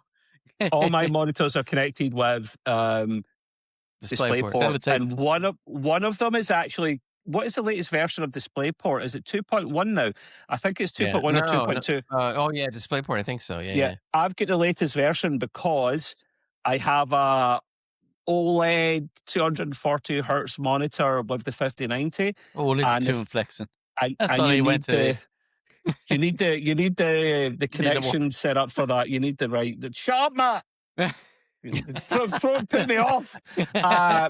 All my monitors are connected with DisplayPort, and one of them is actually. What is the latest version of DisplayPort? Is it 2.1 now? I think it's 2.1 or 2.2. Oh yeah, DisplayPort. I think so. Yeah. I've got the latest version because I have a OLED 240 hertz monitor with the 5090. Oh, listen to him flexing. That's all he went to. You need the connection set up for that. You need the shut up, Matt. Put me off.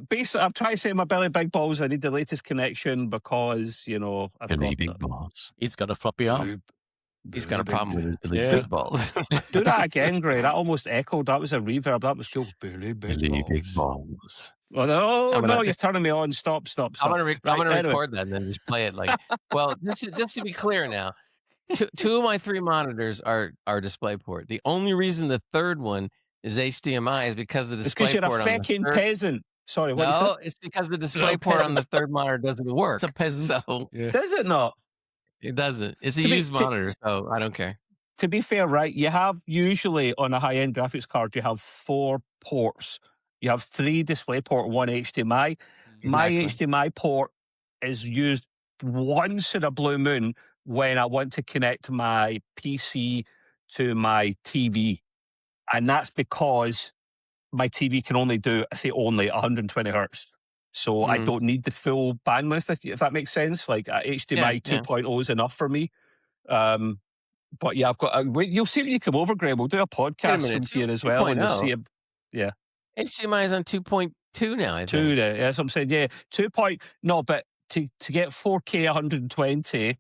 Basically, I'm trying to say my Billy Big Balls. I need the latest connection because I've got big balls. He's got a floppy arm. He's got a problem with big balls. Do that again, Gray. That almost echoed. That was a reverb. That was cool. Billy Big Balls. Oh no, you're turning me on. Stop. I'm gonna record that and then just play it like. Well, just to be clear now, two of my 3 monitors are DisplayPort. The only reason the third one is HDMI is because the DisplayPort. It's because you're a fucking peasant. Sorry, what no, it's because the DisplayPort on the third monitor doesn't work. It's a peasant. So does it not? It doesn't. It's a used monitor, so I don't care. To be fair, right, you have usually on a high-end graphics card, you have 4 ports. You have 3 DisplayPort, 1 HDMI. Exactly. My HDMI port is used once in a blue moon when I want to connect my PC to my TV. And that's because my TV can only do, 120 hertz. So I don't need the full bandwidth, if that makes sense. Like HDMI 2.0 is enough for me. But yeah, I've got. You'll see when you come over, Graham. We'll do a podcast from here as well, and you'll see him. Yeah, HDMI is on 2.2 now. I think. 2. Yeah, that's what I'm saying. Yeah, 2. No, but to get 4K 120,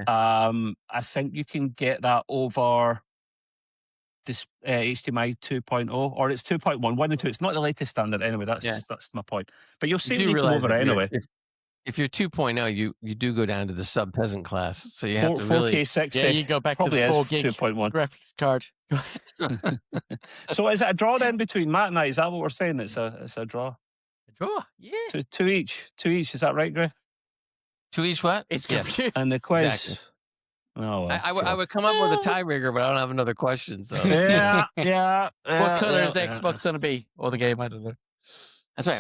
I think you can get that over this HDMI 2.0, or it's 2.1, 1 and 2. It's not the latest standard anyway. That's my point. But you'll see when you come over anyway. If you're 2.0, you do go down to the sub-peasant class, so you have to really 4K 60. Yeah, you go back to the 4 gig 2.1 graphics card. So is it a draw then between Matt and I? Is that what we're saying? It's a draw. A draw, yeah. Two each. Is that right, Gray? 2 each what? It's confusing. And the quiz. Exactly. Oh, well, I would come up with a tiebreaker, but I don't have another question. So yeah. What color is the Xbox going to be? Or the game? I don't know. That's right.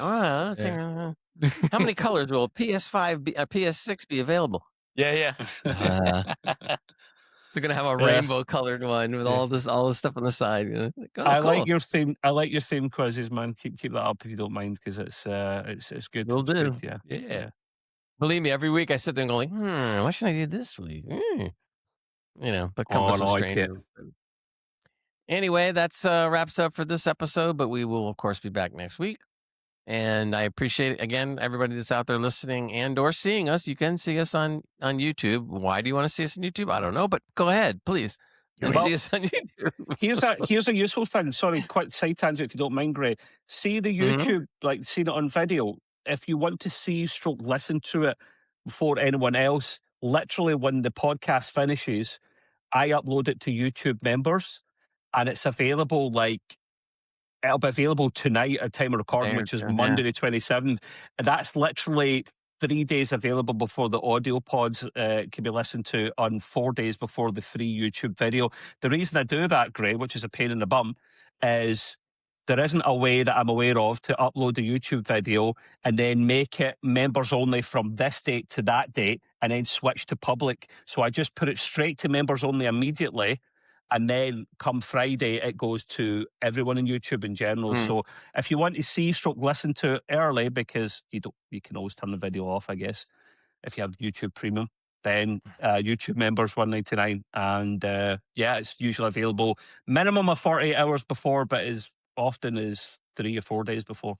How many colors will PS6 be available? Yeah. They're gonna have a rainbow colored one with all this stuff on the side. I like your theme. I like your theme quizzes, man. Keep that up if you don't mind, because it's good. Will do. Good, yeah. Believe me, every week I sit there and go like, what should I do this week? But come with some strange. Anyway, that's wraps up for this episode, but we will of course be back next week. And I appreciate, again, everybody that's out there listening and or seeing us. You can see us on YouTube. Why do you want to see us on YouTube? I don't know, but go ahead, please. See us on YouTube. Here's a useful thing. Sorry, quick side tangent if you don't mind, Gray. See the YouTube, like seeing it on video. If you want to see / listen to it before anyone else, literally when the podcast finishes, I upload it to YouTube members, and it's available it'll be available tonight at time of recording, which is Monday the 27th. And that's literally 3 days available before the audio pods can be listened to, on 4 days before the free YouTube video. The reason I do that, Gray, which is a pain in the bum, is there isn't a way that I'm aware of to upload a YouTube video and then make it members only from this date to that date and then switch to public. So I just put it straight to members only immediately. And then come Friday, it goes to everyone on YouTube in general. So if you want to see / listen to it early, because you can always turn the video off, I guess, if you have YouTube Premium, then YouTube members $1.99, and it's usually available minimum of 48 hours before, but as often as 3 or 4 days before.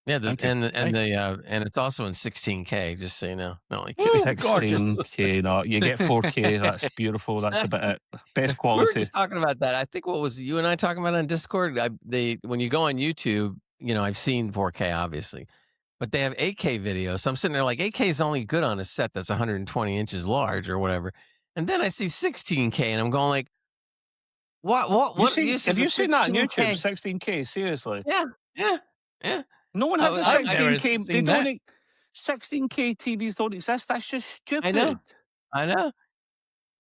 Yeah, and it's also in 16K, just so you know. No, like 16K, no, you get 4K. That's beautiful. That's about it. Best quality. We were just talking about that. I think what was you and I talking about on Discord? When you go on YouTube, I've seen 4K obviously, but they have 8K videos. So I'm sitting there like 8K is only good on a set that's 120 inches large or whatever. And then I see 16K, and I'm going like, what? Have you seen that on YouTube? 16K? Seriously? Yeah. No one has a I've never 16K. They seen that. don't. 16K TVs don't exist. That's just stupid. I know.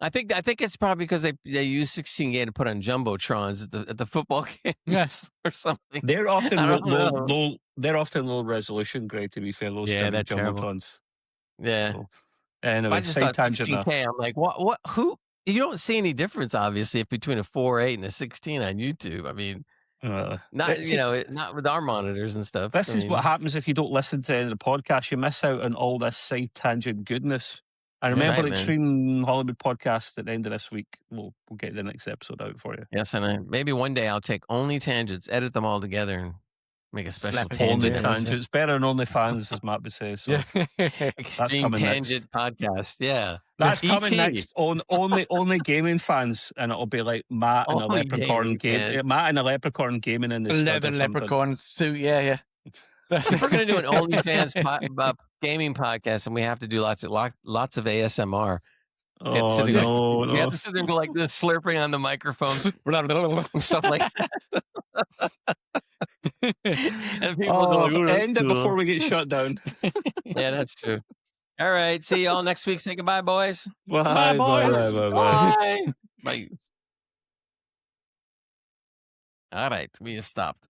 I think it's probably because they use 16K to put on jumbotrons at the football games Yes. or something. They're often I don't know. They're often low resolution, Greg. To be fair, those Yeah, giant they're terrible. jumbotrons. Yeah. So, I anyway, just side thought tangent 16K. I'm like, what? Who? You don't see any difference, obviously, between a 4.8 and a 16 on YouTube. I mean, not with our monitors and stuff. This is what happens if you don't listen to any of the podcasts. You miss out on all this side tangent goodness. And That's remember, right, man. Extreme Hollywood podcast at the end of this week. We'll get the next episode out for you. Yes, and maybe one day I'll take only tangents, edit them all together, and make a special Slap it Only tangent. tangents. Better than OnlyFans, as Matt would say. So Extreme Tangent podcast. Yeah. That's coming ET. next on only gaming fans, and it'll be like Matt and a Only leprechaun gaming fans. Matt and a leprechaun gaming in the stud Leather or something. leprechaun suit. Yeah. If we're gonna do an OnlyFans gaming podcast, and we have to do lots of ASMR. Oh no! We have to sit there and go like this, slurping on the microphone, stuff like that. And people go like, end it before we get shut down. Yeah, that's true. All right, see y'all next week. Say goodbye, boys. Bye, boys. Bye. Bye. All right, we have stopped.